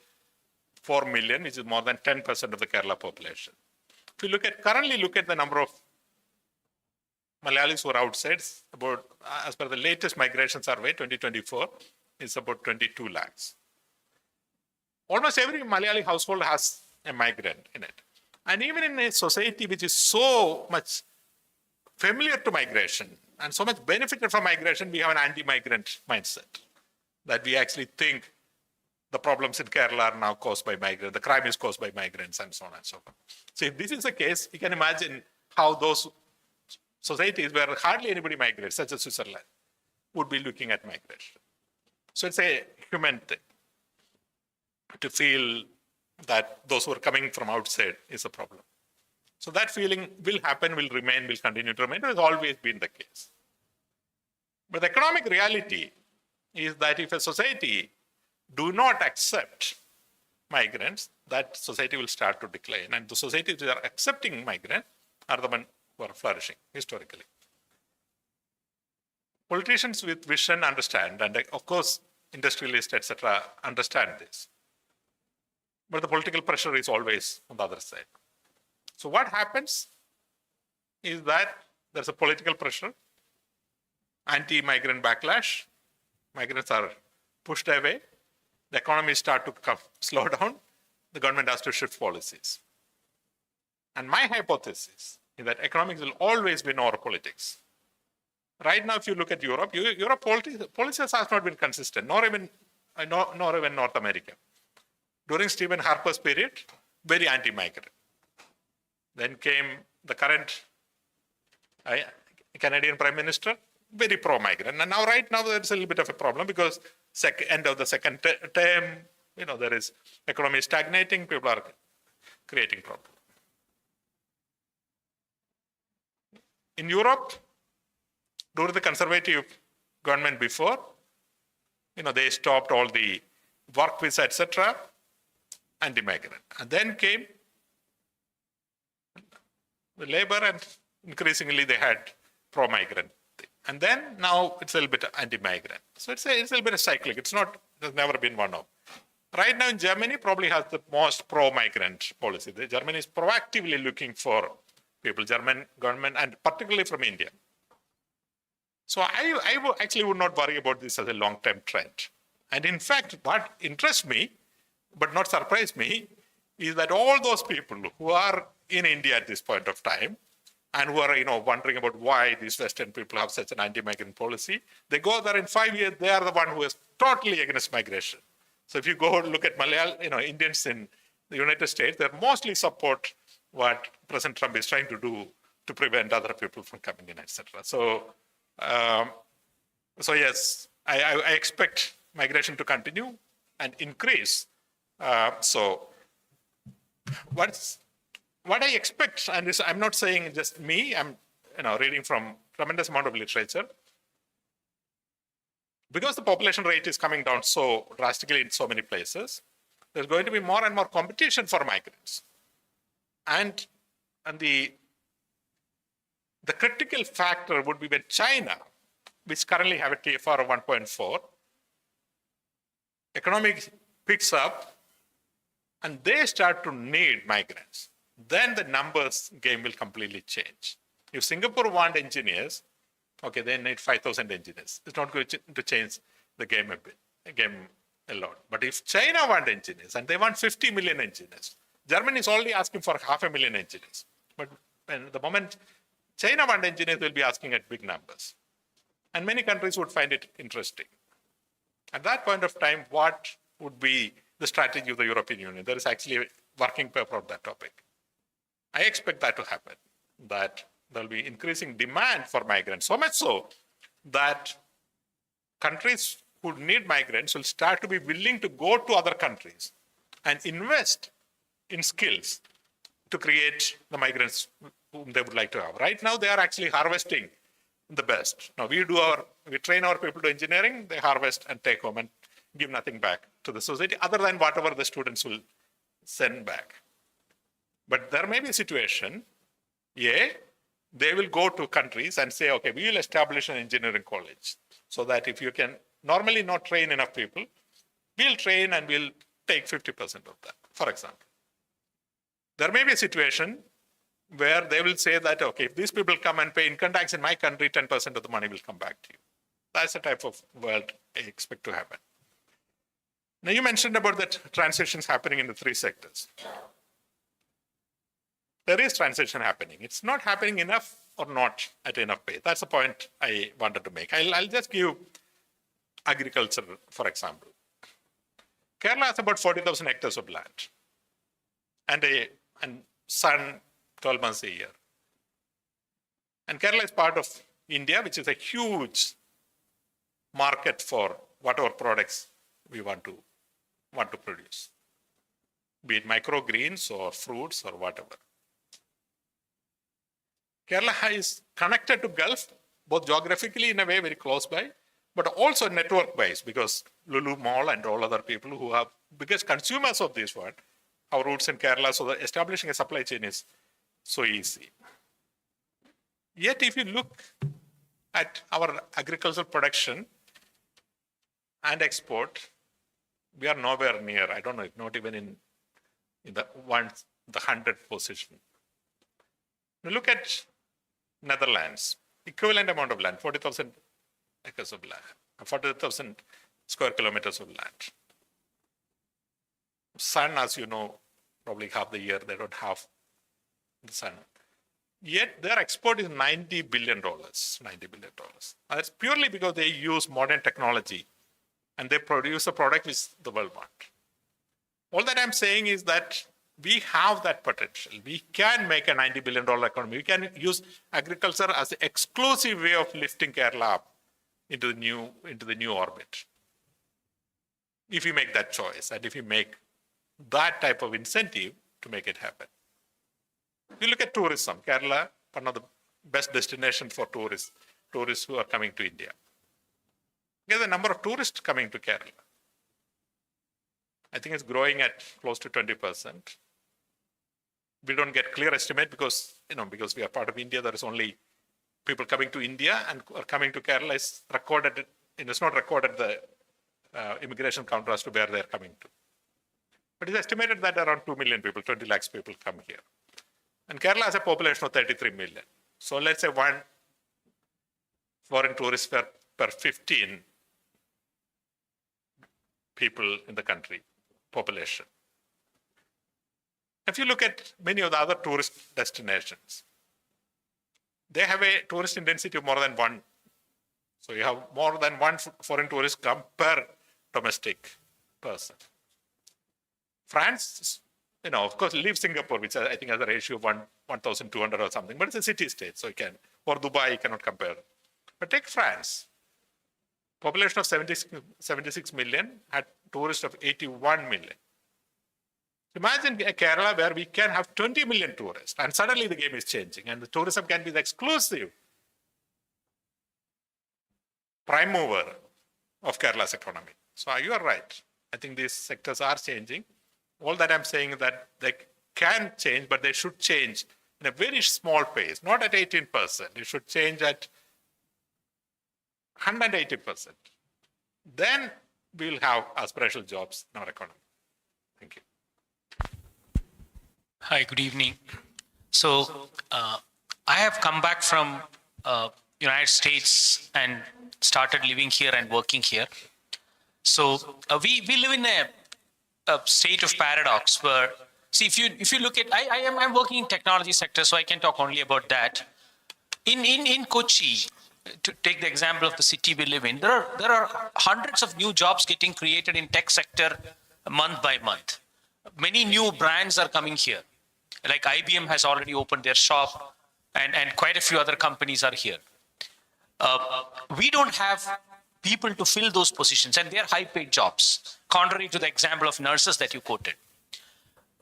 4 million, which is more than 10% of the Kerala population. If you currently look at the number of Malayalis who are outside, about, as per the latest migration survey, 2024, is about 22 lakhs. Almost every Malayali household has a migrant in it. And even in a society which is so much familiar to migration and so much benefited from migration, we have an anti-migrant mindset. That we actually think the problems in Kerala are now caused by migrants, the crime is caused by migrants, and so on and so forth. So if this is the case, you can imagine how those societies where hardly anybody migrates, such as Switzerland, would be looking at migration. So it's a human thing to feel that those who are coming from outside is a problem. So that feeling will happen, will remain, will continue to remain. It has always been the case. But the economic reality is that if a society do not accept migrants, that society will start to decline. And the societies that are accepting migrants are the ones who are flourishing historically. Politicians with vision understand, and of course, industrialists, etc., understand this. But the political pressure is always on the other side. So what happens is that there's a political pressure, anti-migrant backlash, migrants are pushed away, the economy start to slow down, the government has to shift policies. And my hypothesis is that economics will always win over politics. Right now, if you look at Europe, Europe policies has not been consistent, nor even North America. During Stephen Harper's period, very anti-migrant. Then came the current Canadian Prime Minister, very pro-migrant. And now, right now, there's a little bit of a problem because end of the second term, there is economy stagnating, people are creating problems. In Europe, during the conservative government before, they stopped all the work visa, etc., anti-migrant. And then came the labor, and increasingly they had pro-migrant. And then now it's a little bit anti-migrant. So it's a little bit cyclic. There's never been one of. Right now in Germany probably has the most pro-migrant policy. Germany is proactively looking for people, German government, and particularly from India. So I actually would not worry about this as a long-term trend. And in fact, what interests me, but not surprise me, is that all those people who are in India at this point of time, and who are wondering about why these Western people have such an anti-migrant policy, they go there in 5 years, they are the one who is totally against migration. So if you go look at Indians in the United States, they mostly support what President Trump is trying to do to prevent other people from coming in, etc. So yes, I expect migration to continue and increase. So what I expect, and this, I'm not saying just me, I'm reading from tremendous amount of literature. Because the population rate is coming down so drastically in so many places, there's going to be more and more competition for migrants. And the critical factor would be when China, which currently have a TFR of 1.4, economic picks up and they start to need migrants. Then the numbers game will completely change. If Singapore want engineers, okay, they need 5,000 engineers. It's not going to change the game a lot. But if China want engineers and they want 50 million engineers, Germany is already asking for 500,000 engineers. But when the moment China want engineers, they'll be asking at big numbers. And many countries would find it interesting. At that point of time, what would be the strategy of the European Union? There is actually a working paper on that topic. I expect that to happen, that there'll be increasing demand for migrants, so much so that countries who need migrants will start to be willing to go to other countries and invest in skills to create the migrants whom they would like to have. Right now, they are actually harvesting the best. Now, we train our people to engineering, they harvest and take home and give nothing back to the society other than whatever the students will send back. But there may be a situation, they will go to countries and say, okay, we will establish an engineering college so that if you can normally not train enough people, we'll train and we'll take 50% of that, for example. There may be a situation where they will say that, okay, if these people come and pay income tax in my country, 10% of the money will come back to you. That's the type of world I expect to happen. Now, you mentioned about that transitions happening in the three sectors. There is transition happening. It's not happening enough or not at enough pace. That's the point I wanted to make. I'll just give agriculture, for example. Kerala has about 40,000 hectares of land and sun 12 months a year. And Kerala is part of India, which is a huge market for whatever products we want to produce, be it microgreens or fruits or whatever. Kerala is connected to Gulf, both geographically in a way very close by, but also network-wise, because Lulu Mall and all other people who are biggest consumers of this one have roots in Kerala, so that establishing a supply chain is so easy. Yet, if you look at our agricultural production and export, we are nowhere near, I don't know, not even in the 100th position. Now look at Netherlands, equivalent amount of land, 40,000 acres of land, 40,000 square kilometers of land. Sun, as you know, probably half the year they don't have the sun. Yet their export is $90 billion. $90 billion. That's purely because they use modern technology and they produce a product which the world wants. All that I'm saying is that we have that potential. We can make a $90 billion economy. We can use agriculture as the exclusive way of lifting Kerala up into the new orbit. If we make that choice and if we make that type of incentive to make it happen. You look at tourism. Kerala, one of the best destinations for tourists who are coming to India. Look at the number of tourists coming to Kerala. I think it's growing at close to 20%. We don't get clear estimate because we are part of India. There is only people coming to India and are coming to Kerala is recorded. It's not recorded the immigration counter as to where they're coming to. But it's estimated that around 2 million people, 20 lakhs people come here. And Kerala has a population of 33 million. So let's say one foreign tourist per 15 people in the country, population. If you look at many of the other tourist destinations, they have a tourist intensity of more than one. So you have more than one foreign tourist come per domestic person. France, of course, leave Singapore, which I think has a ratio of 1,200 or something, but it's a city-state, so you can, or Dubai, you cannot compare. But take France. Population of 76 million, had tourists of 81 million. Imagine a Kerala where we can have 20 million tourists, and suddenly the game is changing, and the tourism can be the exclusive prime mover of Kerala's economy. So you are right. I think these sectors are changing. All that I'm saying is that they can change, but they should change in a very small pace, not at 18%. It should change at 180%. Then we'll have aspirational jobs in our economy. Thank you. Hi, good evening. So I have come back from United States and started living here and working here. So we live in a state of paradox where, see, if you look at, I'm working in technology sector, so I can talk only about that. In Kochi, to take the example of the city we live in, there are hundreds of new jobs getting created in tech sector month by month. Many new brands are coming here. Like IBM has already opened their shop, and quite a few other companies are here. We don't have people to fill those positions, and they are high-paid jobs, contrary to the example of nurses that you quoted.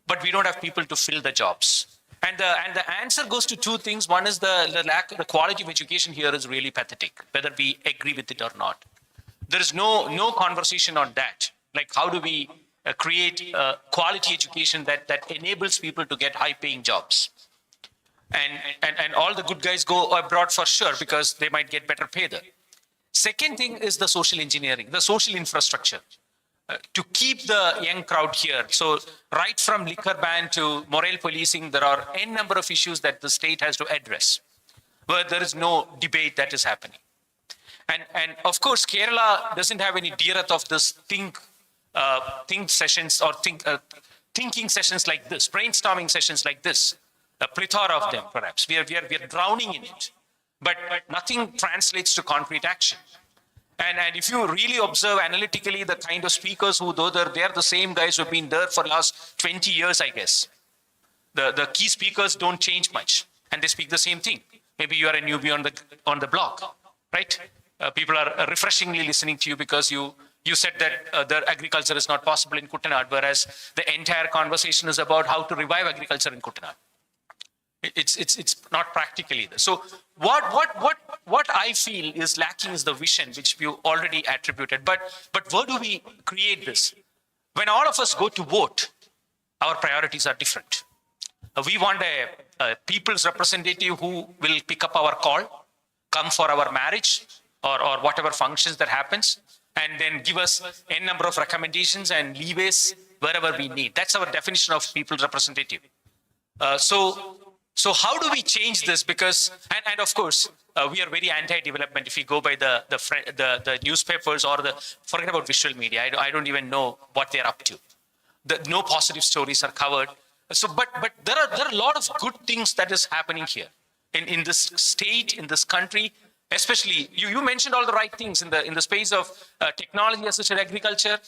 But we don't have people to fill the jobs. And the answer goes to two things. One is the quality of education here is really pathetic, whether we agree with it or not. There is no conversation on that. Like, how do we create quality education that enables people to get high-paying jobs? And all the good guys go abroad for sure because they might get better pay there. Second thing is the social engineering, the social infrastructure. To keep the young crowd here. So right from liquor ban to moral policing, there are n number of issues that the state has to address, where there is no debate that is happening. And of course, Kerala doesn't have any dearth of this think sessions or thinking sessions like this, brainstorming sessions like this, a plethora of them perhaps. We are drowning in it, but nothing translates to concrete action. And if you really observe analytically the kind of speakers who though they're the same guys who have been there for the last 20 years, I guess. The key speakers don't change much, and they speak the same thing. Maybe you are a newbie on the block, right? People are refreshingly listening to you because you said that the agriculture is not possible in Kuttanad, whereas the entire conversation is about how to revive agriculture in Kuttanad. It's not practical either. So what I feel is lacking is the vision, which you already attributed. But where do we create this? When all of us go to vote, our priorities are different. We want a people's representative who will pick up our call, come for our marriage or whatever functions that happens, and then give us n number of recommendations and leeways wherever we need. That's our definition of people's representative. So how do we change this? Because, and of course, we are very anti-development if we go by the newspapers or forget about visual media. I don't even know what they're up to. No positive stories are covered. So, but there are a lot of good things that is happening here in this state, in this country. Especially, you mentioned all the right things in the space of technology-assisted agriculture,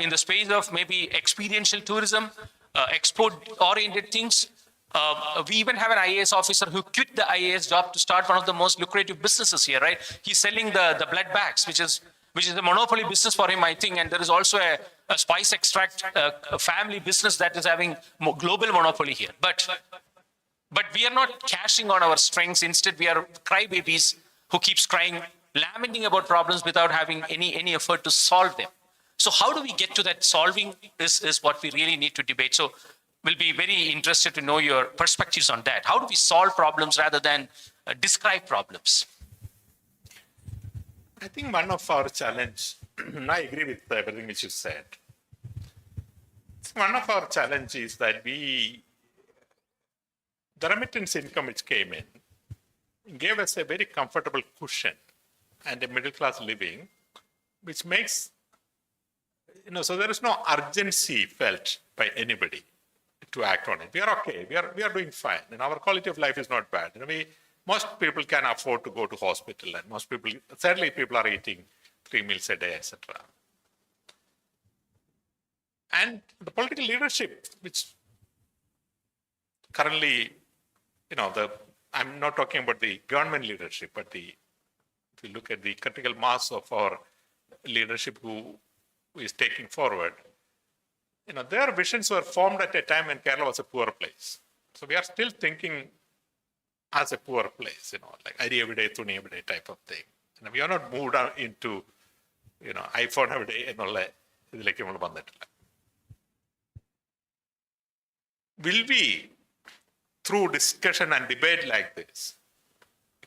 in the space of maybe experiential tourism, export-oriented things. We even have an IAS officer who quit the IAS job to start one of the most lucrative businesses here, right? He's selling the blood bags, which is a monopoly business for him, I think. And there is also a spice extract a family business that is having global monopoly here. But we are not cashing on our strengths. Instead, we are crybabies who keeps crying, lamenting about problems without having any effort to solve them. So how do we get to that solving is what we really need to debate. So we'll be very interested to know your perspectives on that. How do we solve problems rather than describe problems? I think one of our challenge, I agree with everything which you said. One of our challenges is that the remittance income which came in gave us a very comfortable cushion and a middle class living, which makes, so there is no urgency felt by anybody to act on it. We are okay. We are doing fine, and our quality of life is not bad. Most people can afford to go to hospital, and most people, sadly, people are eating 3 meals a day, etc. And the political leadership, which currently, I'm not talking about the government leadership, but if you look at the critical mass of our leadership who is taking forward, their visions were formed at a time when Kerala was a poor place. So we are still thinking as a poor place, like Ari every day, Thuni every day type of thing. We are not moved on into, iPhone every day, Will we, through discussion and debate like this,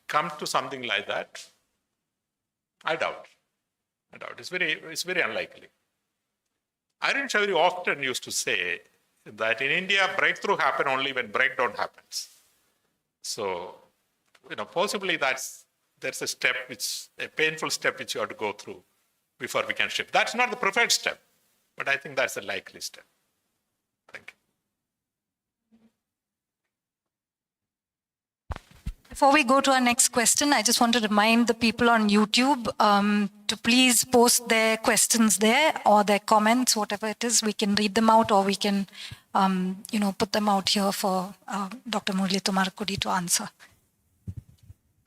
come to something like that? I doubt. It's very unlikely. Arun Chaudhary often used to say that in India, breakthrough happens only when breakdown happens. So, possibly there's a painful step which you have to go through before we can shift. That's not the preferred step, but I think that's a likely step. Thank you. Before we go to our next question, I just want to remind the people on YouTube to please post their questions there or their comments, whatever it is. We can read them out, or we can, put them out here for Dr. Murali Tumarkudi to answer.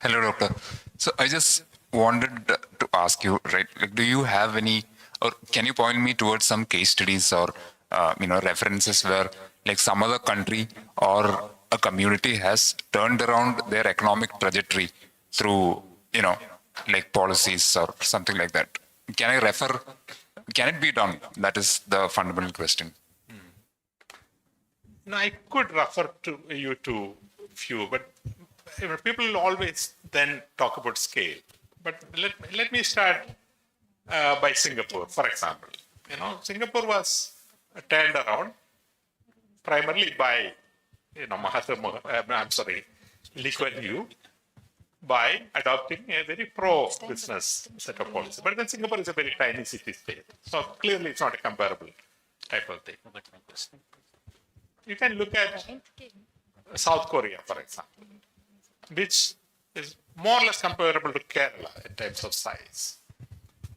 Hello, doctor. So I just wanted to ask you, right? Do you have any, or can you point me towards some case studies or references where, like, some other country or a community has turned around their economic trajectory through, like policies or something like that? Can it be done? That is the fundamental question. I could refer you to few, but people always then talk about scale. But let me start by Singapore, for example. Singapore was turned around primarily by Lee Kuan Yew, by adopting a very pro-business set of policies. But then Singapore is a very tiny city-state. So clearly it's not a comparable type of thing. You can look at South Korea, for example, which is more or less comparable to Kerala in terms of size.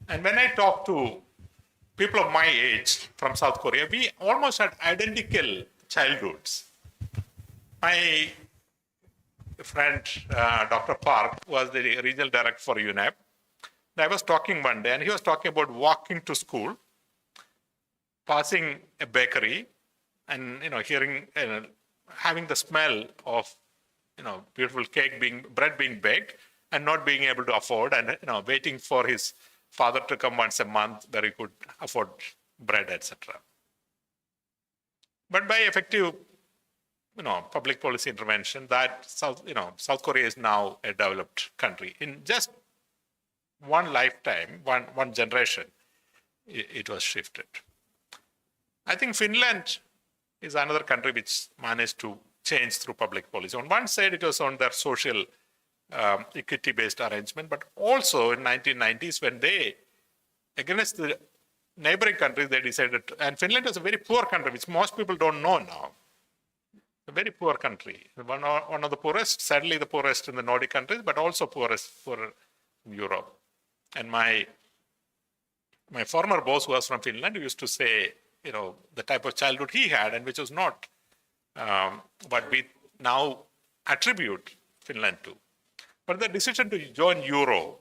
And when I talk to people of my age from South Korea, we almost had identical childhoods. My friend, Dr. Park, was the regional director for UNEP. I was talking one day, and he was talking about walking to school, passing a bakery, and hearing, having the smell of beautiful bread being baked and not being able to afford, and waiting for his father to come once a month where he could afford bread, etc. But by effective, public policy intervention, that South Korea is now a developed country. In just one lifetime, one generation, it was shifted. I think Finland is another country which managed to change through public policy. On one side, it was on their social equity-based arrangement, but also in 1990s when they, against the neighboring countries, they decided, and Finland was a very poor country, which most people don't know now. A very poor country, one of the poorest, sadly the poorest in the Nordic countries, but also poor in Europe. And my former boss, who was from Finland, used to say, the type of childhood he had, and which was not what we now attribute Finland to. But the decision to join Euro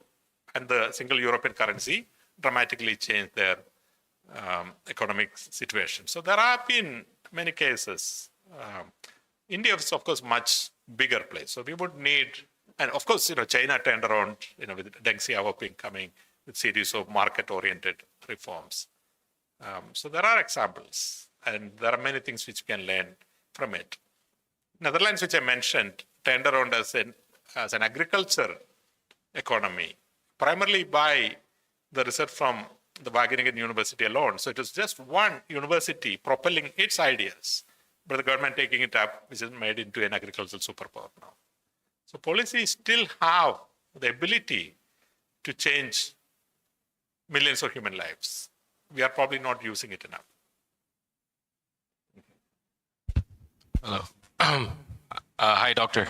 and the single European currency dramatically changed their economic situation. So there have been many cases. India is, of course, much bigger place. So we would need, and of course, China turned around, with Deng Xiaoping coming with series of market-oriented reforms. So there are examples, and there are many things which we can learn from it. Netherlands, which I mentioned, turned around as an agriculture economy, primarily by the research from the Wageningen University alone. So it was just one university propelling its ideas, but the government taking it up, which is made into an agricultural superpower now. So policies still have the ability to change millions of human lives. We are probably not using it enough. Hello. Hi, doctor.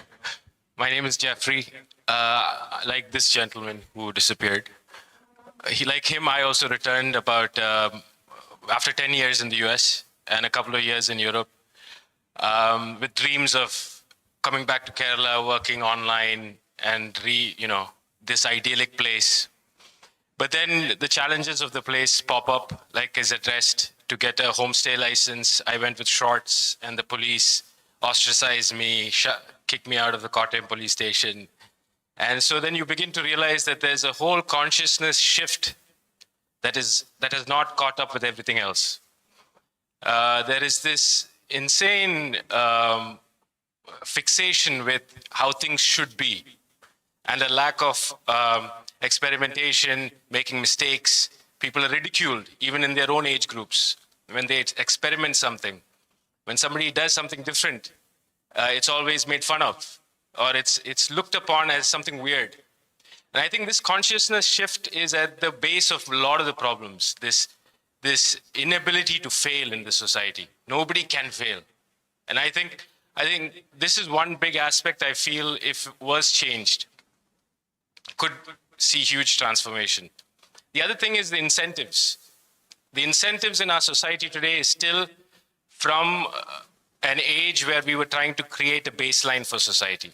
My name is Jeffrey. Like this gentleman who disappeared. Like him, I also returned about after 10 years in the US and a couple of years in Europe with dreams of coming back to Kerala, working online, and this idyllic place. But then the challenges of the place pop up, like is addressed. To get a homestay license, I went with shorts, and the police ostracized me, kicked me out of the Kottayam police station. And so then you begin to realize that there's a whole consciousness shift that has not caught up with everything else. There is this insane fixation with how things should be, and a lack of experimentation, making mistakes. People are ridiculed, even in their own age groups, when they experiment something. When somebody does something different, it's always made fun of, or it's looked upon as something weird. And I think this consciousness shift is at the base of a lot of the problems, this inability to fail in the society. Nobody can fail. And I think this is one big aspect I feel if was changed, could see huge transformation. The other thing is the incentives. The incentives in our society today is still from an age where we were trying to create a baseline for society.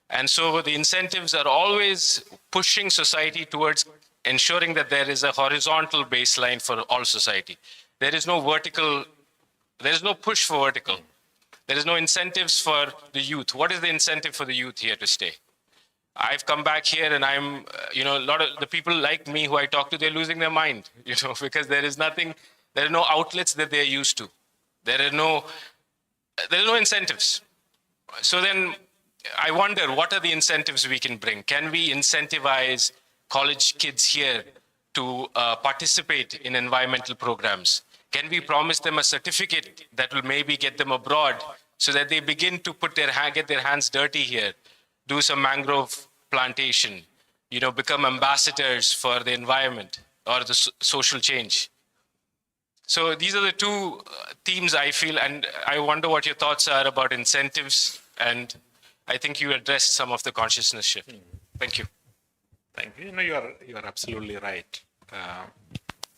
And so the incentives are always pushing society towards ensuring that there is a horizontal baseline for all society. There is no vertical, there is no push for vertical. There is no incentives for the youth. What is the incentive for the youth here to stay? I've come back here and I'm, a lot of the people like me who I talk to, they're losing their mind, because there are no outlets that they're used to. There are no incentives. So then I wonder, what are the incentives we can bring? Can we incentivize college kids here to participate in environmental programs? Can we promise them a certificate that will maybe get them abroad so that they begin to get their hands dirty here, do some mangrove plantation, become ambassadors for the environment or the social change? So these are the two themes I feel, and I wonder what your thoughts are about incentives, and I think you addressed some of the consciousness shift. Thank you. Thank you. You are absolutely right.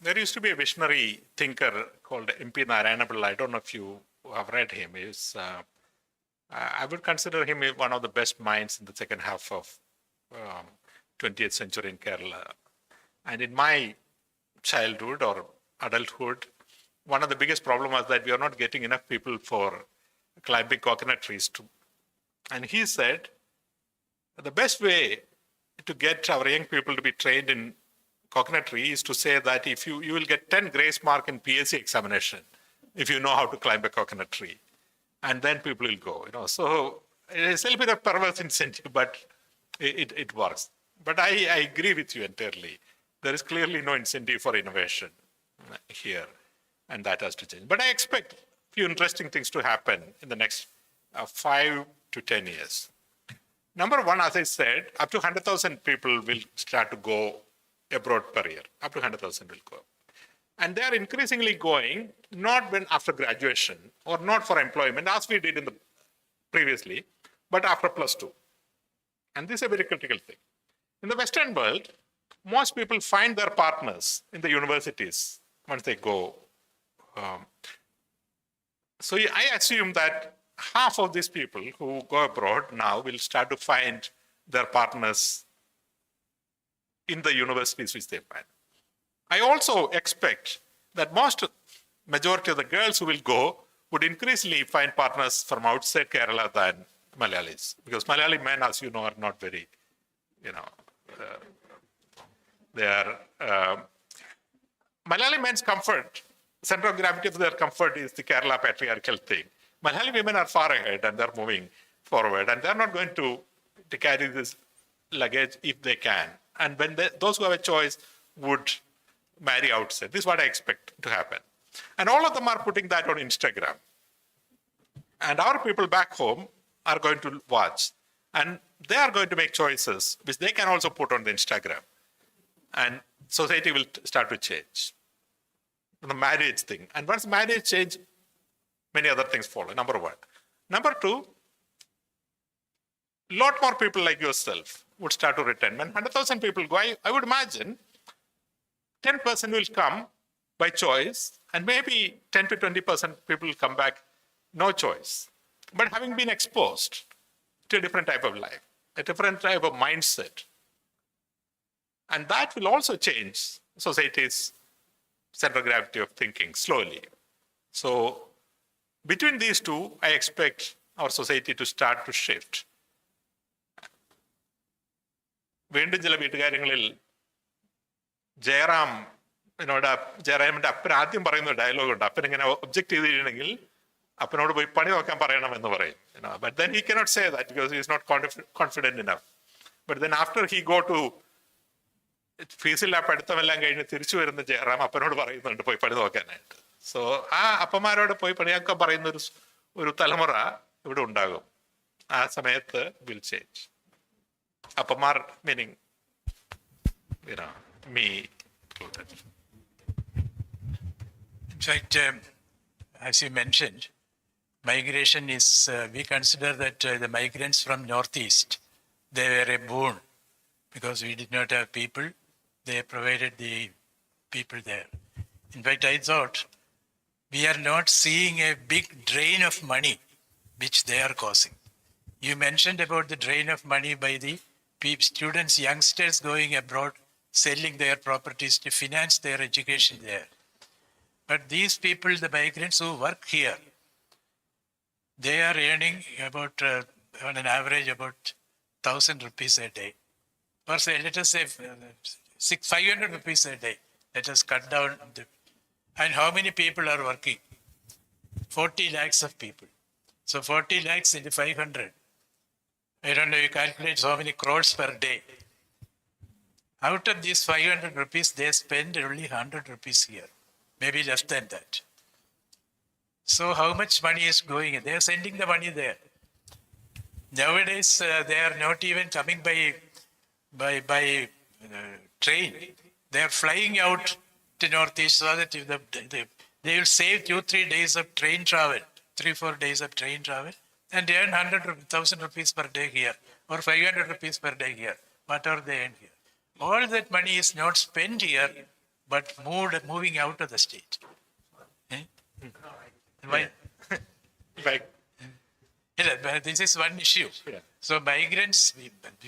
There used to be a visionary thinker called MP Narayanapilla. I don't know if you have read him. I would consider him one of the best minds in the second half of 20th century in Kerala. And in my childhood or adulthood, one of the biggest problems was that we are not getting enough people for climbing coconut trees to And he said, the best way to get our young people to be trained in coconut tree is to say that if you will get 10 grace mark in PSC examination if you know how to climb a coconut tree. And then people will go, So it's a little bit of perverse incentive, but it works. But I agree with you entirely. There is clearly no incentive for innovation here, and that has to change. But I expect a few interesting things to happen in the next 5 to 10 years. Number one, as I said, up to 100,000 people will start to go abroad per year. Up to 100,000 will go. And they are increasingly going not when after graduation or not for employment, as we did in the previously, but after +2. And this is a very critical thing. In the Western world, most people find their partners in the universities once they go. So I assume that half of these people who go abroad now will start to find their partners in the universities which they find. I also expect that majority of the girls who will go would increasingly find partners from outside Kerala than Malayalis, because Malayali men, as you know, are not very, they are, Malayali men's comfort, center of gravity of their comfort is the Kerala patriarchal thing. Malayali women are far ahead and they're moving forward, and they're not going to carry this luggage if they can. And when those who have a choice would marry outside. This is what I expect to happen. And all of them are putting that on Instagram. And our people back home are going to watch. And they are going to make choices which they can also put on the Instagram. And society will start to change. The marriage thing. And once marriage change, many other things follow, number one. Number two, a lot more people like yourself would start to return. When 100,000 people go, I would imagine 10% will come by choice, and maybe 10 to 20% people will come back no choice. But having been exposed to a different type of life, a different type of mindset. And that will also change society's center of gravity of thinking slowly. So between these two, I expect our society to start to shift. വീണ്ടും ചില വീട്ടുകാര്യങ്ങളിൽ ജയറാമിന്റെ അപ്പൻ ആദ്യം പറയുന്ന dialogue ഉണ്ട്. അപ്പൻ ഇങ്ങനെ object ചെയ്തിട്ടുണ്ടെങ്കിൽ അപ്പനോട് പോയി പണി നോക്കാൻ പറയണം എന്ന് പറയും. But then he cannot say that because he is not confident enough. But then after he go to ഫീസില്ല പഠിത്തമെല്ലാം കഴിഞ്ഞ് തിരിച്ചു വരുന്ന ജയറാം അപ്പനോട് പറയുന്നുണ്ട് പോയി പണി നോക്കാനായിട്ട്. സോ ആ അപ്പന്മാരോട് പോയി പണിയാക്കാൻ പറയുന്ന ഒരു തലമുറ ഇവിടെ ഉണ്ടാകും. ആ സമയത്ത് വിൽ ചേഞ്ച്. അപ്പന്മാർ meaning me included. In fact, as you mentioned, migration is, we consider that the migrants from Northeast, they were a boon because we did not have people. They provided the people there. In fact, I thought we are not seeing a big drain of money which they are causing. You mentioned about the drain of money by the students, youngsters going abroad, selling their properties to finance their education there. But these people, the migrants who work here, they are earning about, on an average, about 1,000 rupees a day. Or say, let us say 500 rupees a day. Let us cut down. And how many people are working? 40 lakhs of people. So 40 lakhs into 500. I don't know, you calculate so many crores per day. Out of these 500 rupees, they spend only 100 rupees here. Maybe less than that. So how much money is going in? They are sending the money there. Nowadays, they are not even coming by train. They are flying out to Northeast so that if they will save 2-3 days of train travel, 3-4 days of train travel, and earn 100,000 rupees per day here, or 500 rupees per day here. What are they earn here? All that money is not spent here, but moving out of the state. Why? Like, This is one issue. Yeah. So migrants,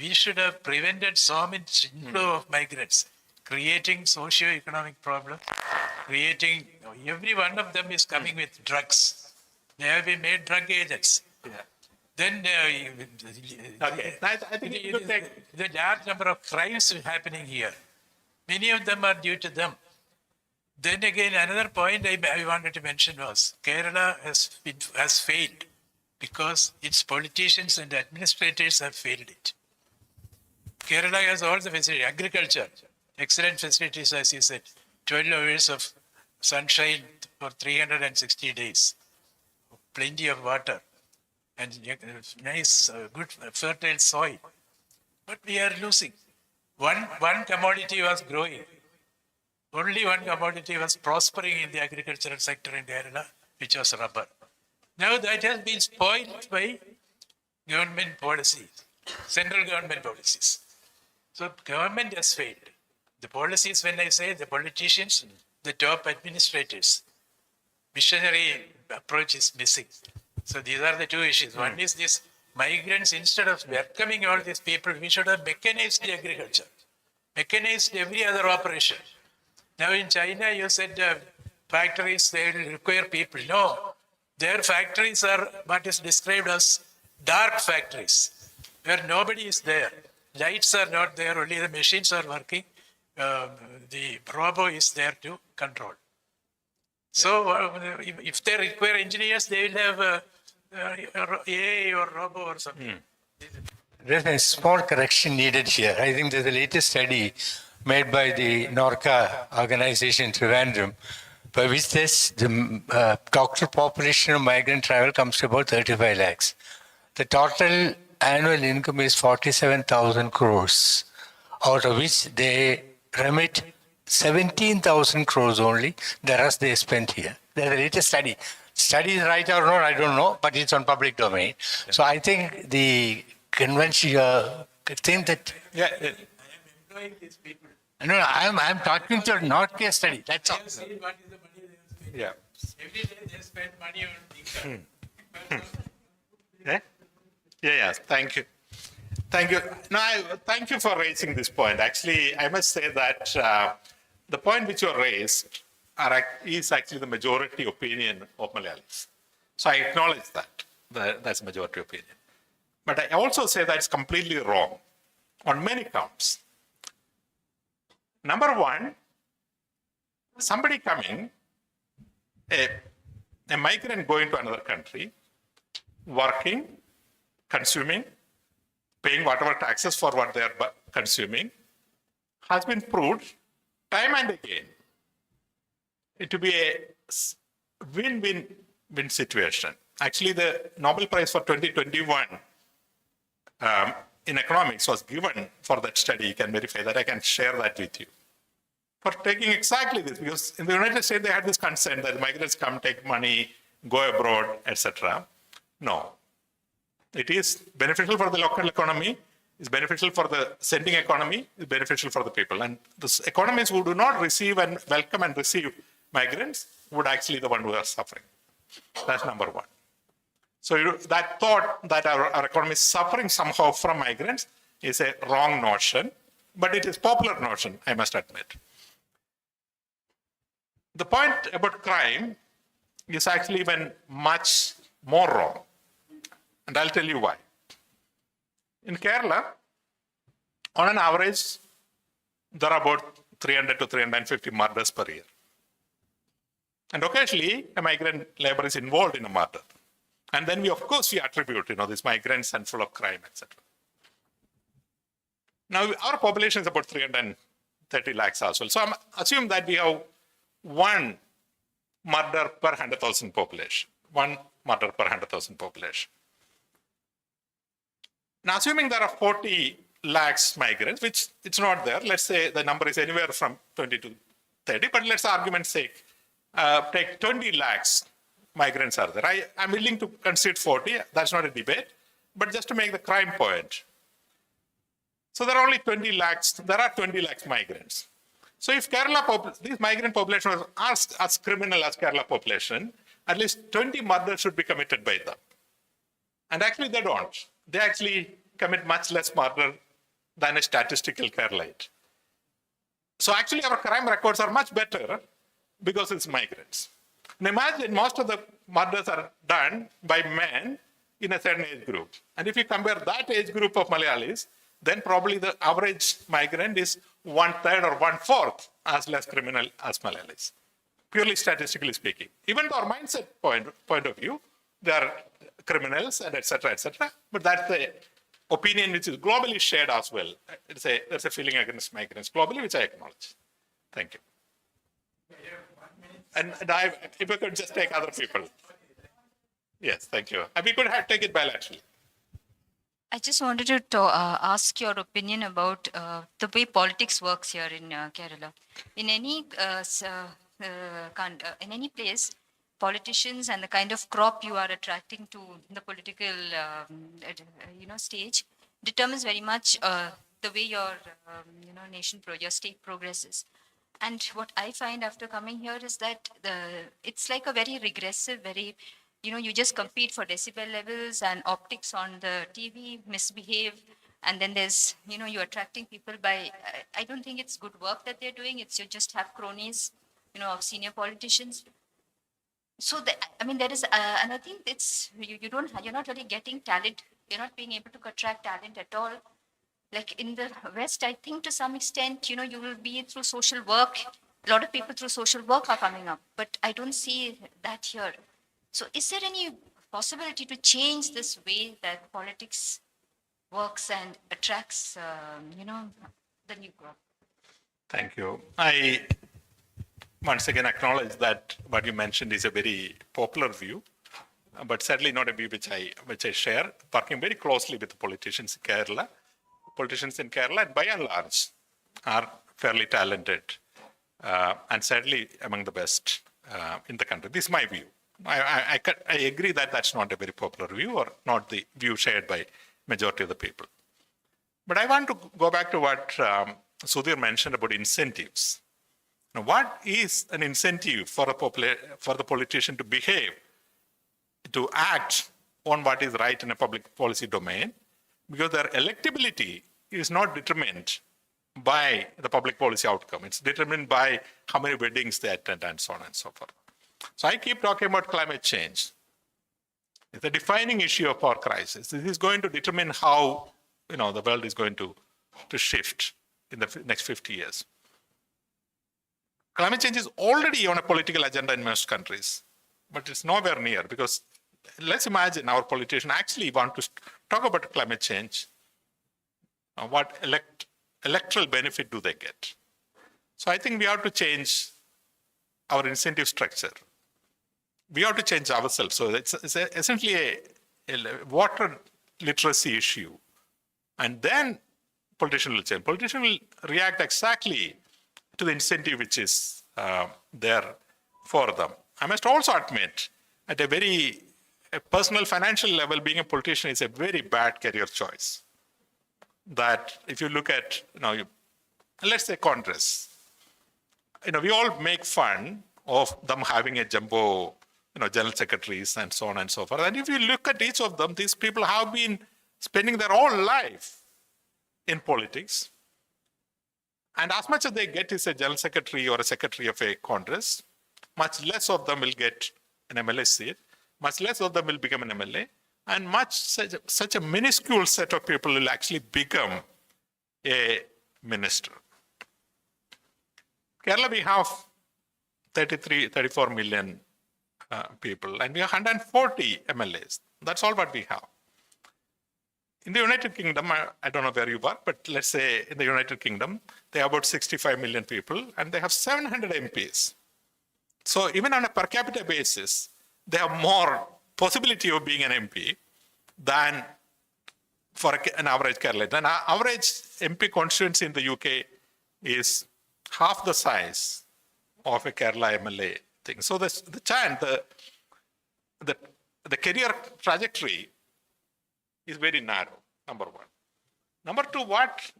we should have prevented so much inflow of migrants, creating socio-economic problems, creating, every one of them is coming with drugs. They have been made drug agents. yeah. then Okay. I think you could take. the large number of crimes happening here. Many of them are due to them. Then again, another point I wanted to mention was Kerala has failed because its politicians and administrators have failed it. Kerala has all the facilities, agriculture, excellent facilities, as you said, 12 hours of sunshine for 360 days, plenty of water, and nice, good, fertile soil. But we are losing. One commodity was growing. Only one commodity was prospering in the agricultural sector in Kerala, which was rubber. Now that has been spoiled by government policies, central government policies. So government has failed. The policies, when I say the politicians, the top administrators, missionary approach is missing. So these are the two issues. One is this migrants, instead of welcoming all these people, we should have mechanized the agriculture, mechanized every other operation. Now in China, you said factories, they will require people. No, their factories are what is described as dark factories, where nobody is there. Lights are not there, only the machines are working. The robot is there to control. So if they require engineers, they will have AI or robo or something. There's a small correction needed here. I think there's a latest study made by the NORCA organization, Trivandrum, by which says the total population of migrant travel comes to about 35 lakhs. The total annual income is 47,000 crores, out of which they remit 17,000 crores only. The rest they spent here. There's a latest study. Study is right or not, I don't know, but it's on public domain. Yeah. So I think the convention, think that... Yeah. I am employing these people. No, I'm talking to not case study. That's all. What is the money they have spent? Yeah. Every day they spend money on income. Yeah. Yes. Thank you. Thank you. No, thank you for raising this point. Actually, I must say that the point which you raised is actually the majority opinion of Malayalis. So I acknowledge that. That's majority opinion. But I also say that it's completely wrong on many counts. Number one, somebody coming, a migrant going to another country, working, consuming, paying whatever taxes for what they are consuming, has been proved time and again to be a win-win-win situation. Actually, the Nobel Prize for 2021 in economics was given for that study. You can verify that. I can share that with you. For taking exactly this, because in the United States, they had this consent that migrants come, take money, go abroad, etc. No. It is beneficial for the local economy, it's beneficial for the sending economy, it's beneficial for the people. And the economies who do not receive and welcome and receive migrants would actually be the one who are suffering. That's number one. So that thought that our economy is suffering somehow from migrants is a wrong notion, but it is a popular notion, I must admit. The point about crime is actually even much more wrong. And I'll tell you why. In Kerala, on an average, there are about 300 to 350 murders per year. And occasionally, a migrant labor is involved in a murder. And then we, of course, we attribute, these migrants and full of crime, etc. Now, our population is about 330 lakhs as well. So I'm assuming that we have one murder per 100,000 population. One murder per 100,000 population. Now, assuming there are 40 lakhs migrants, which it's not there, let's say the number is anywhere from 20 to 30, but let's argument's sake, take 20 lakhs migrants are there. I'm willing to concede 40, that's not a debate, but just to make the crime point. So there are only 20 lakhs migrants. So if this migrant population was as criminal as Kerala population, at least 20 murders should be committed by them. And actually they don't. They actually commit much less murder than a statistical Keralite. So actually our crime records are much better because it's migrants. And imagine most of the murders are done by men in a certain age group. And if you compare that age group of Malayalis, then probably the average migrant is 1/3 or 1/4 as less criminal as Malayalis, purely statistically speaking. Even to our mindset point of view, they are criminals and etc. But that's the opinion which is globally shared as well. There's a feeling against migrants globally, which I acknowledge. Thank you. And if we could just take other people. Yes, thank you. And we could take it bilaterally. I just wanted to ask your opinion about the way politics works here in Kerala. In any place, politicians and the kind of crop you are attracting to the political, stage determines very much the way your, your state progresses. And what I find after coming here is that it's like a very regressive, you just compete for decibel levels and optics on the TV, misbehave, and then there's, you're attracting people by, I don't think it's good work that they're doing. It's you just have cronies, of senior politicians. So, there is, and I think it's, you're not really getting talent. You're not being able to attract talent at all. Like in the West, I think to some extent, you will be through social work. A lot of people through social work are coming up, but I don't see that here. So is there any possibility to change this way that politics works and attracts, the new crop? Thank you. I once again acknowledge that what you mentioned is a very popular view, but certainly not a view which I share, working very closely with the politicians in Kerala. Politicians in Kerala, by and large, are fairly talented and certainly among the best in the country. This is my view. I agree that that's not a very popular view or not the view shared by majority of the people. But I want to go back to what Sudhir mentioned about incentives. Now, what is an incentive for the politician to behave, to act on what is right in a public policy domain? Because their electability is not determined by the public policy outcome. It's determined by how many weddings they attend and so on and so forth. So I keep talking about climate change. It's a defining issue of our crisis. This is going to determine how the world is going to shift in the next 50 years. Climate change is already on a political agenda in most countries, but it's nowhere near, because let's imagine our politicians actually want to talk about climate change. What electoral benefit do they get? So I think we have to change our incentive structure. We have to change ourselves. So it's essentially a water literacy issue. And then politicians will change. Politicians will react exactly to the incentive which is there for them. I must also admit, at a very personal financial level, being a politician is a very bad career choice. That if you look at, let's say Congress, we all make fun of them having a jumbo, general secretaries and so on and so forth. And if you look at each of them, these people have been spending their whole life in politics. And as much as they get is a general secretary or a secretary of a Congress, much less of them will get an MLA seat, much less of them will become an MLA, and such a minuscule set of people will actually become a minister. Kerala, we have 34 million people, and we have 140 MLAs. That's all what we have. In the United Kingdom, I don't know where you work, but let's say in the United Kingdom, they have about 65 million people, and they have 700 MPs. So even on a per capita basis, they have more possibility of being an MP than for an average Kerala. An average MP constituency in the UK is half the size of a Kerala MLA thing. So the career trajectory is very narrow, number one. Number two, what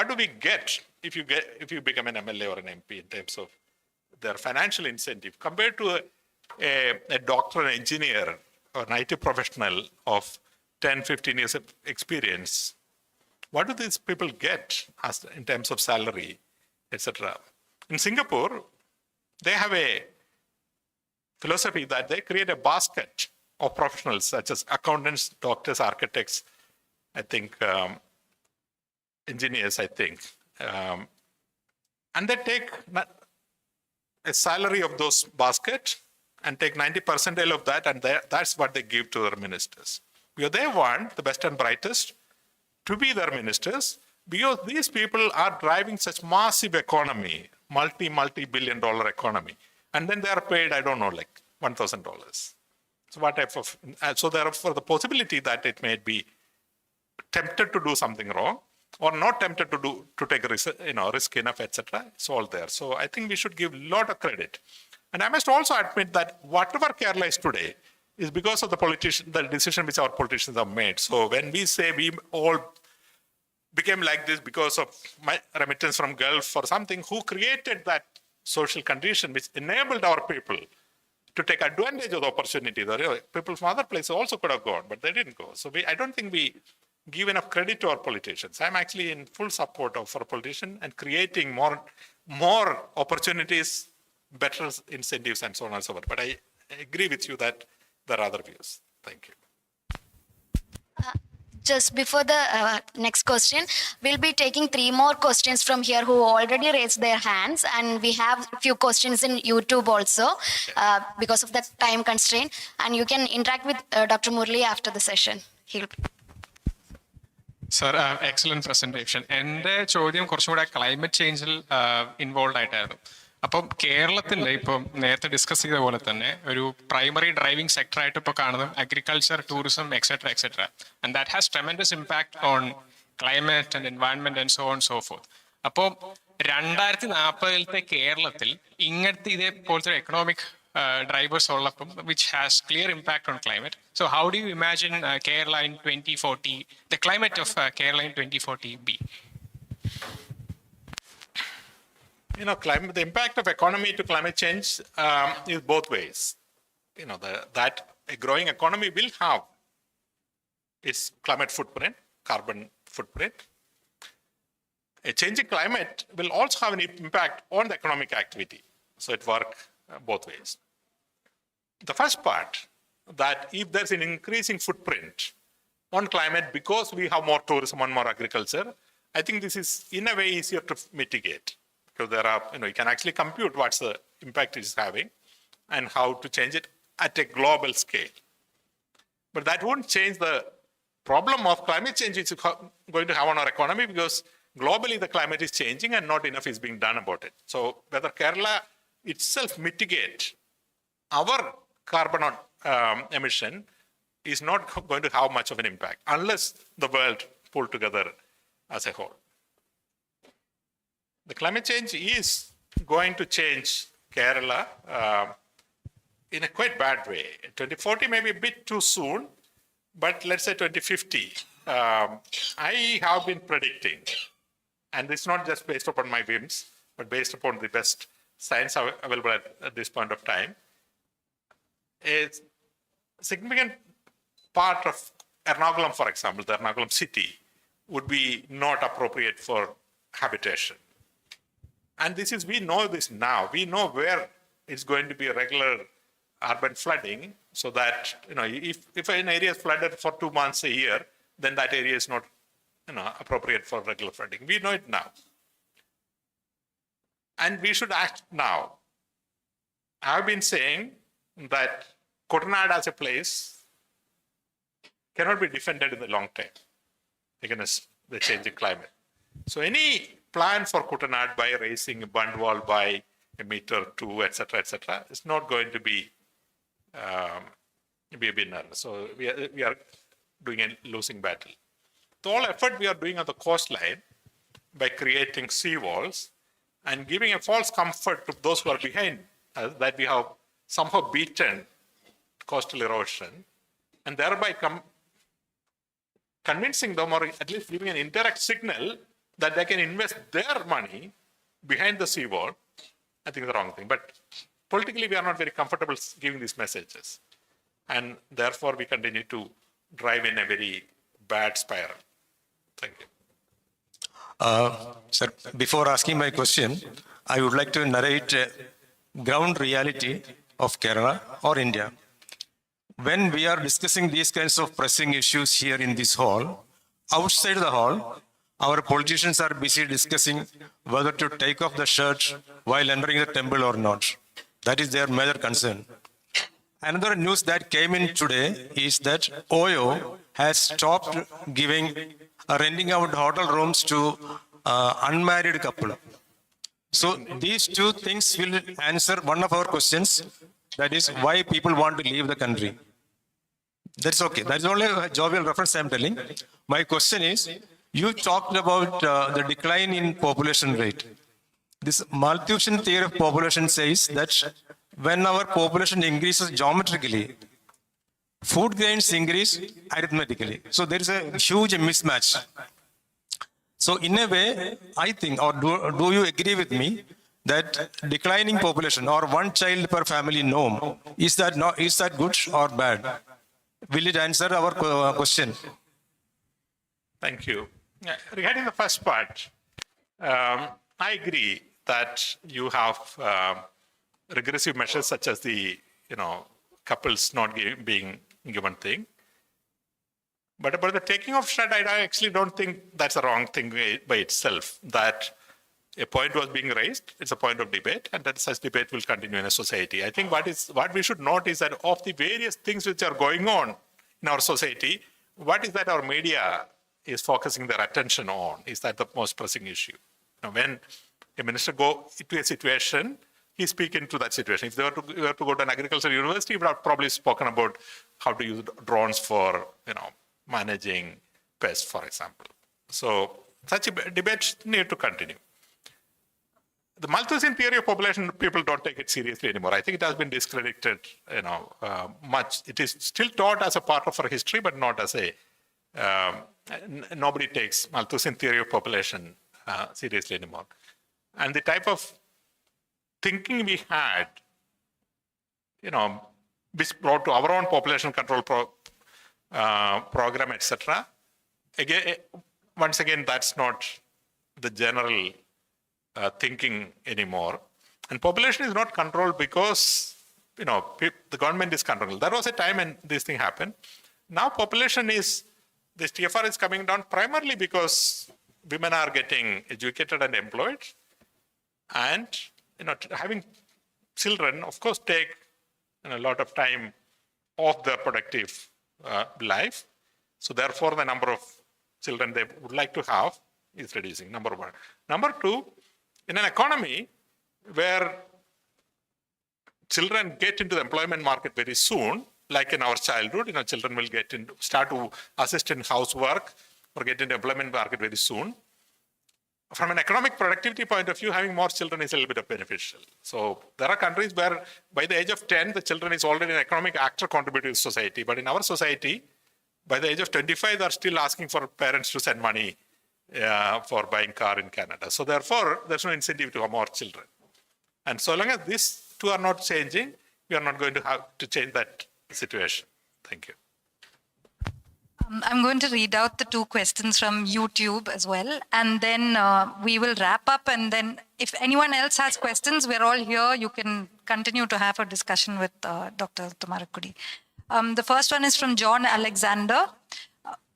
do we get if you become an MLA or an MP in terms of their financial incentive compared to a doctor, an engineer, or an IT professional of 10, 15 years of experience? What do these people get in terms of salary, etc.? In Singapore, they have a philosophy that they create a basket of professionals such as accountants, doctors, architects, I think, engineers, I think. And they take a salary of those basket and take 90% of that, and that's what they give to their ministers. Because they want the best and brightest to be their ministers, because these people are driving such massive economy, multi-billion dollar economy. And then they are paid, I don't know, like $1,000. So what type of, so therefore the possibility that it may be tempted to do something wrong or not tempted to take risk enough, etc. It's all there. So I think we should give a lot of credit. And I must also admit that whatever Kerala is today is because of the decision which our politicians have made. So when we say we all became like this because of my remittance from Gulf or something, who created that social condition which enabled our people to take advantage of the opportunity. The people from other places also could have gone, but they didn't go. So I don't think we give enough credit to our politicians. I'm actually in full support of our politicians and creating more opportunities, better incentives, and so on and so forth. But I agree with you that there are other views. Thank you. Just before the next question, we'll be taking 3 more questions from here who already raised their hands, and we have a few questions in YouTube also because of the time constraint, and you can interact with Dr. Murli after the session. Sir, excellent presentation. എൻ്റെ ചോദ്യം കുറച്ചും കൂടെ climate ചേഞ്ചിൽ involve ആയിട്ടായിരുന്നു. അപ്പം കേരളത്തിൽ ഇപ്പം നേരത്തെ discuss ചെയ്ത പോലെ തന്നെ ഒരു പ്രൈമറി ഡ്രൈവിംഗ് സെക്ടറായിട്ട് ഇപ്പോൾ കാണുന്നത് agriculture, tourism, etcetera. And that has tremendous impact on climate and environment and so on so fourth. അപ്പോൾ 2040 കേരളത്തിൽ ഇങ്ങനത്തെ ഇതേപോലത്തെ എക്കണോമിക് drivers ഉള്ളപ്പം which has clear impact on climate. So how do you imagine Kerala in 2040, the climate of Kerala in 2040 be? The impact of economy to climate change is both ways. That a growing economy will have its climate footprint, carbon footprint. A changing climate will also have an impact on the economic activity. So it works both ways. The first part, that if there's an increasing footprint on climate because we have more tourism and more agriculture, I think this is in a way easier to mitigate. Because there are, you can actually compute what's the impact it is having and how to change it at a global scale. But that won't change the problem of climate change it's going to have on our economy, because globally the climate is changing and not enough is being done about it. So whether Kerala itself mitigate our carbon emission is not going to have much of an impact unless the world pull together as a whole. The climate change is going to change Kerala in a quite bad way. 2040 may be a bit too soon, but let's say 2050. I have been predicting, and it's not just based upon my whims, but based upon the best science available at this point of time. A significant part of Ernakulam, for example, the Ernakulam city, would be not appropriate for habitation. And this is, we know this now. We know where it's going to be a regular urban flooding, so that, if an area is flooded for 2 months a year, then that area is not, appropriate for regular flooding. We know it now. And we should act now. I've been saying that Kutanad as a place cannot be defended in the long term against the changing climate. So any plan for Kutanad by raising a bund wall by 1 meter, 2, etc., is not going to be a winner. So we are doing a losing battle. The whole effort we are doing on the coastline by creating sea walls and giving a false comfort to those who are behind us that we have somehow beaten coastal erosion, and thereby convincing them, or at least giving an indirect signal that they can invest their money behind the seawall, I think is the wrong thing. But politically, we are not very comfortable giving these messages. And therefore, we continue to drive in a very bad spiral. Thank you. Sir, before asking my question, I would like to narrate ground reality of Kerala or India. when we are discussing these kinds of pressing issues here in this hall, outside the hall, our politicians are busy discussing whether to take off the shirt while entering the temple or not. That is their major concern. Another news that came in today is that Oyo has stopped renting out hotel rooms to unmarried couple. So these two things will answer one of our questions, that is why people want to leave the country. That's okay. That's only a jovial reference I'm telling. My question is, you talked about the decline in population rate. This Malthusian theory of population says that when our population increases geometrically, food grains increase arithmetically. So there is a huge mismatch. So in a way, I think, or do you agree with me, that declining population or one child per family norm, is that good or bad? Will it answer our question? Thank you. Regarding the first part, I agree that you have regressive measures such as the couples not being given thing. But about the taking of shirt, I actually don't think that's a wrong thing by itself. That a point was being raised, it's a point of debate, and that such debate will continue in a society. I think what we should note is that of the various things which are going on in our society, what is that our media is focusing their attention on? Is that the most pressing issue? When a minister go into a situation, he speak into that situation. If they were to go to an agricultural university, he would have probably spoken about how to use drones for managing pests, for example. So such debates need to continue. The Malthusian theory of population, people don't take it seriously anymore. I think it has been discredited, much. It is still taught as a part of our history, but not as a, nobody takes Malthusian theory of population seriously anymore. And the type of thinking we had, which brought to our own population control program, etc. Again, once again, that's not the general thinking anymore. And population is not controlled because, the government is controlling. There was a time when this thing happened. Now population is, this TFR is coming down primarily because women are getting educated and employed. And, having children, of course, take a lot of time off their productive life. So therefore, the number of children they would like to have is reducing, number one. Number two, in an economy where children get into the employment market very soon, like in our childhood, children will start to assist in housework or get into the employment market very soon. From an economic productivity point of view, having more children is a little bit beneficial. So there are countries where by the age of 10, the children is already an economic actor contributing to society. But in our society, by the age of 25, they're still asking for parents to send money for buying car in Canada. So therefore, there's no incentive to have more children. And so long as these two are not changing, we are not going to have to change that situation. Thank you. I'm going to read out the two questions from YouTube as well, and then we will wrap up. And then if anyone else has questions, we're all here. You can continue to have a discussion with Dr. Tumarakudi. The first one is from John Alexander.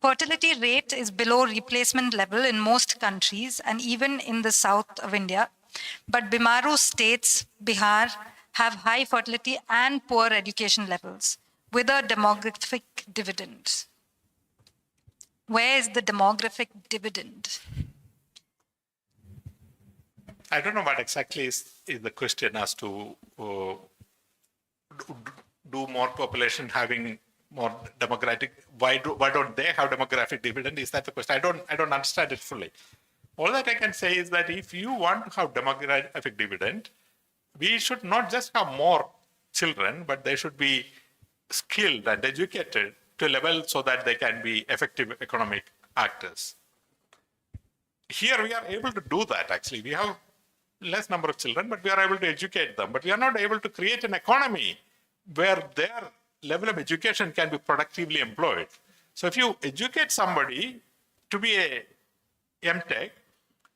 Fertility rate is below replacement level in most countries and even in the south of India. But Bimaru states, Bihar, have high fertility and poor education levels with a demographic dividend. Where is the demographic dividend? I don't know what exactly is the question as to do more population having more demographic, why don't they have demographic dividend? Is that the question? I don't understand it fully. All that I can say is that if you want to have demographic dividend, we should not just have more children, but they should be skilled and educated to a level so that they can be effective economic actors. Here we are able to do that actually. We have less number of children, but we are able to educate them. But we are not able to create an economy where their level of education can be productively employed. So if you educate somebody to be a MTech,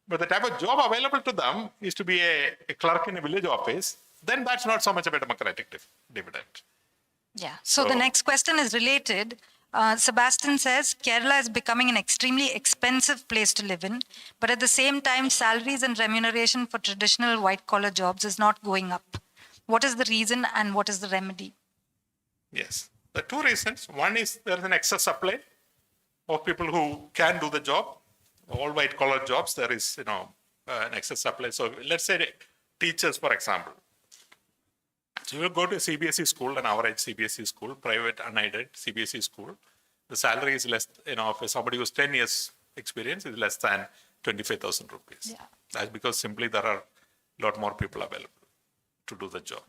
but the type of job available to them is to be a clerk in a village office, then that's not so much of a democratic dividend. Yeah. So the next question is related. Sebastian says Kerala is becoming an extremely expensive place to live in, but at the same time, salaries and remuneration for traditional white-collar jobs is not going up. What is the reason and what is the remedy? Yes. The two reasons. One is there is an excess supply of people who can do the job. All white-collar jobs, there is, an excess supply. So let's say teachers, for example. So you will go to a CBSE school, an average CBSE school, private unaided CBSE school. The salary is less, for somebody who's 10 years experience is less than 25,000 rupees. Yeah. That's because simply there are a lot more people available to do the job.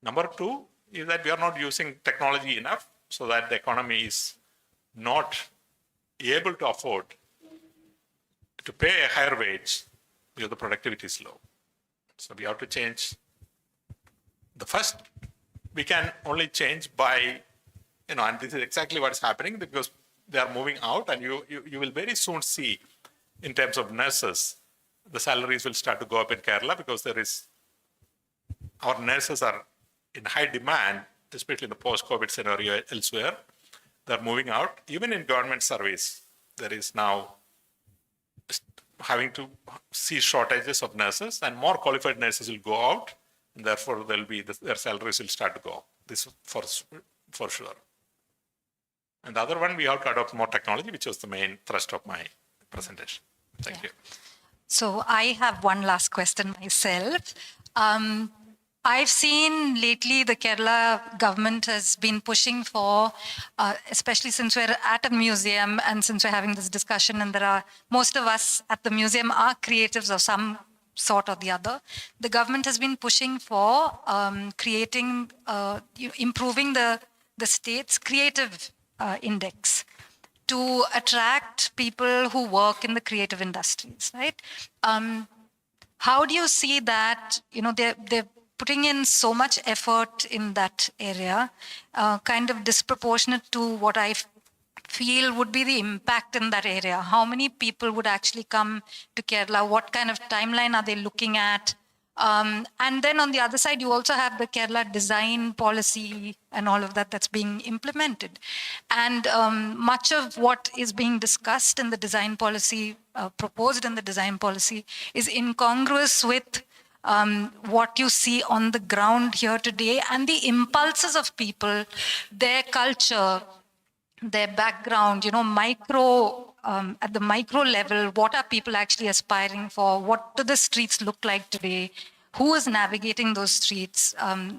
Number two is that we are not using technology enough so that the economy is not able to afford to pay a higher wage because the productivity is low. So we have to change. The first, we can only change by, and this is exactly what is happening because they are moving out, and you will very soon see, in terms of nurses, the salaries will start to go up in Kerala because our nurses are in high demand, especially in the post-COVID scenario elsewhere. They're moving out. Even in government service, there is now having to see shortages of nurses, and more qualified nurses will go out. And therefore, their salaries will start to go up. This for sure. And the other one, we have to adopt more technology, which was the main thrust of my presentation. Thank you. So I have one last question myself. I've seen lately the Kerala government has been pushing for, especially since we're at a museum and since we're having this discussion, and most of us at the museum are creatives of some sort or the other. The government has been pushing for improving the state's creative index to attract people who work in the creative industries, right? How do you see that, they're putting in so much effort in that area, kind of disproportionate to what I feel would be the impact in that area? How many people would actually come to Kerala? What kind of timeline are they looking at? And then on the other side, you also have the Kerala design policy and all of that's being implemented. And much of what is being discussed in the design policy, proposed in the design policy, is incongruous with what you see on the ground here today and the impulses of people, their culture, their background, at the micro level, what are people actually aspiring for? What do the streets look like today? Who is navigating those streets?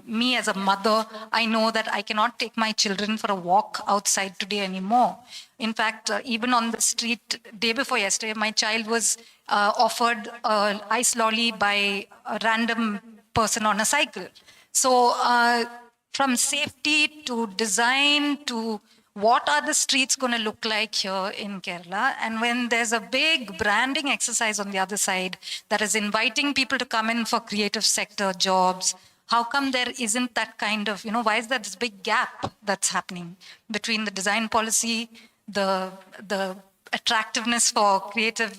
Me as a mother, I know that I cannot take my children for a walk outside today anymore. In fact, even on the street, day before yesterday, my child was offered an ice lolly by a random person on a cycle. So from safety to design to what are the streets going to look like here in Kerala? And when there's a big branding exercise on the other side that is inviting people to come in for creative sector jobs, how come there isn't that kind of, why is there this big gap that's happening between the design policy, the attractiveness for creative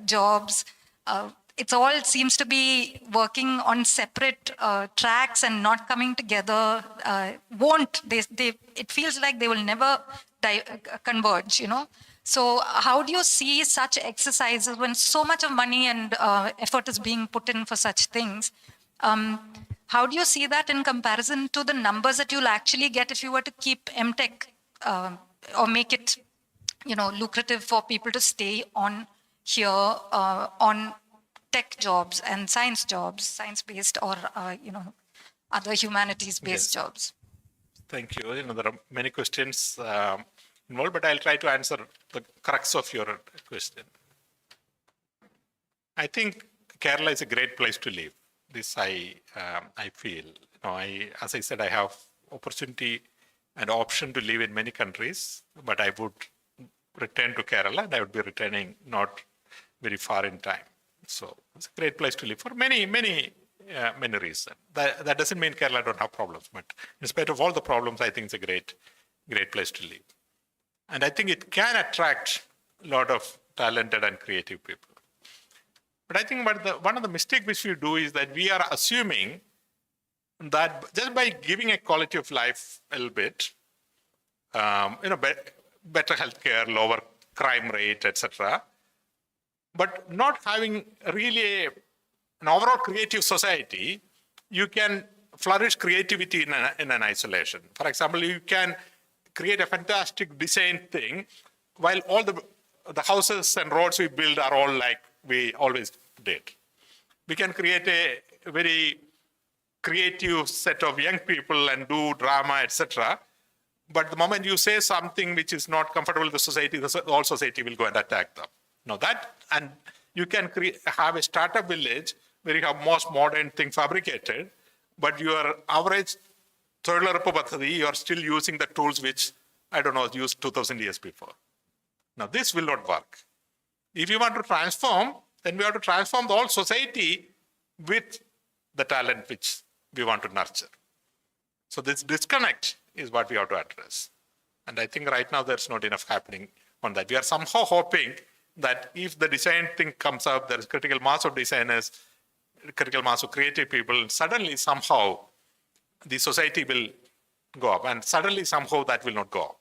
jobs? It all seems to be working on separate tracks and not coming together. It feels like they will never converge, So how do you see such exercises when so much of money and effort is being put in for such things? How do you see that in comparison to the numbers that you'll actually get if you were to keep MTech or make it, lucrative for people to stay on here on tech jobs and science jobs, science-based or, other humanities-based jobs? Thank you. There are many questions involved, but I'll try to answer the crux of your question. I think Kerala is a great place to live. This I feel. As I said, I have opportunity and option to live in many countries, but I would return to Kerala, and I would be returning not very far in time. So it's a great place to live for many reasons. That doesn't mean Kerala don't have problems, but in spite of all the problems, I think it's a great place to live. And I think it can attract a lot of talented and creative people. But I think one of the mistakes which we do is that we are assuming that just by giving a quality of life a little bit, better healthcare, lower crime rate, etc., but not having really an overall creative society, you can flourish creativity in an isolation. For example, you can create a fantastic design thing while all the houses and roads we build are all like we always did. We can create a very creative set of young people and do drama, etc. But the moment you say something which is not comfortable with the society, the whole society will go and attack them. Now that, and you can have a startup village where you have most modern thing fabricated, but your average തൊഴിലുറപ്പ് പദ്ധതി, you are still using the tools which, I don't know, used 2000 years before. Now this will not work. If you want to transform, then we have to transform the whole society with the talent which we want to nurture. So this disconnect is what we have to address. And I think right now there's not enough happening on that. We are somehow hoping that if the design thing comes up, there is critical mass of designers, critical mass of creative people, suddenly somehow the society will go up. And suddenly somehow that will not go up.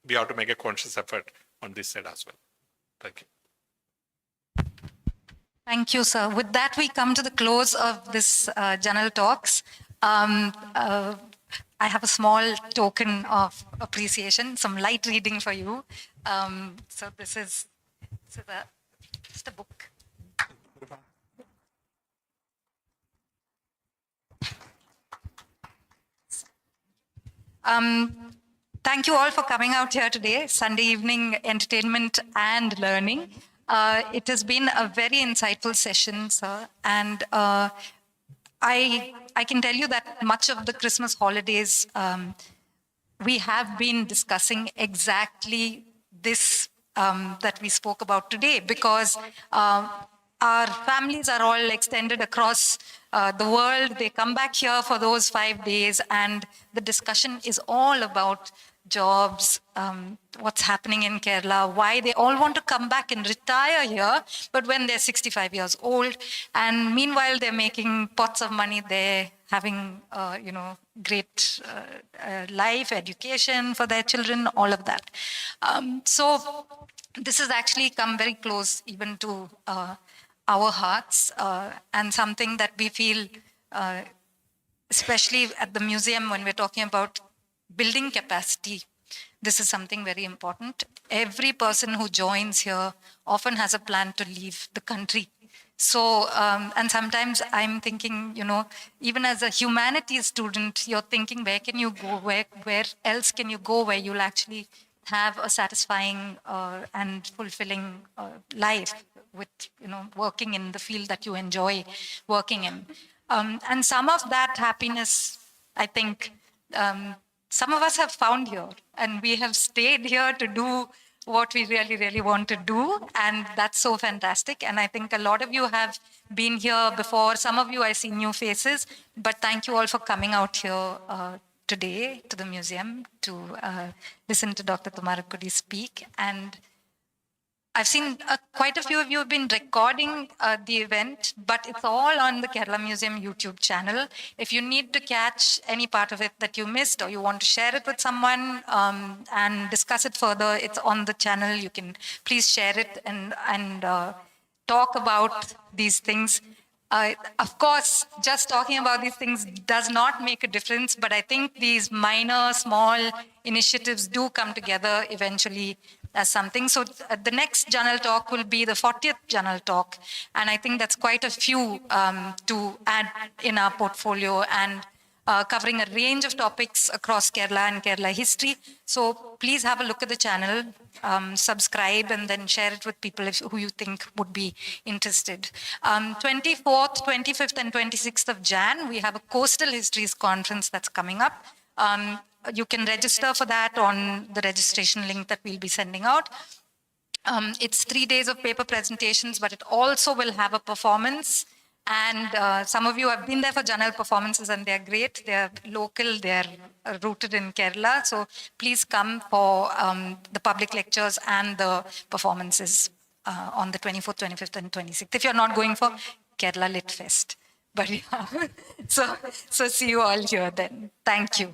We have to make a conscious effort on this side as well. Thank you. Thank you, sir. With that, we come to the close of this general talks. I have a small token of appreciation, some light reading for you. So this is just a book. Thank you all for coming out here today, Sunday evening entertainment and learning. It has been a very insightful session, sir, and I can tell you that much of the Christmas holidays, we have been discussing exactly this that we spoke about today, because our families are all extended across the world. They come back here for those 5 days, and the discussion is all about jobs, what's happening in Kerala, why they all want to come back and retire here, but when they're 65 years old, and meanwhile they're making pots of money, they're having, great life, education for their children, all of that. So this has actually come very close even to our hearts, and something that we feel, especially at the museum when we're talking about building capacity, this is something very important. Every person who joins here often has a plan to leave the country. So, and sometimes I'm thinking, even as a humanities student, you're thinking, where can you go? Where else can you go where you'll actually have a satisfying and fulfilling life with, working in the field that you enjoy working in. And some of that happiness, I think, some of us have found here, and we have stayed here to do what we really, really want to do, and that's so fantastic. And I think a lot of you have been here before. Some of you, I see new faces, but thank you all for coming out here today to the museum to listen to Dr. Tumarakudi speak. And I've seen quite a few of you have been recording the event, but it's all on the Kerala Museum YouTube channel. If you need to catch any part of it that you missed, or you want to share it with someone and discuss it further, it's on the channel. You can please share it and talk about these things. Of course, just talking about these things does not make a difference, but I think these minor, small initiatives do come together eventually as something. So the next journal talk will be the 40th journal talk, and I think that's quite a few to add in our portfolio, and covering a range of topics across Kerala and Kerala history. So please have a look at the channel, subscribe, and then share it with people who you think would be interested. 24th, 25th, and 26th of Jan, we have a Coastal Histories Conference that's coming up. You can register for that on the registration link that we'll be sending out. It's 3 days of paper presentations, but it also will have a performance. And some of you have been there for journal performances, and they're great. They're local, they're rooted in Kerala. So please come for the public lectures and the performances on the 24th, 25th, and 26th. If you're not going for Kerala Lit Fest. But yeah, so see you all here then. Thank you.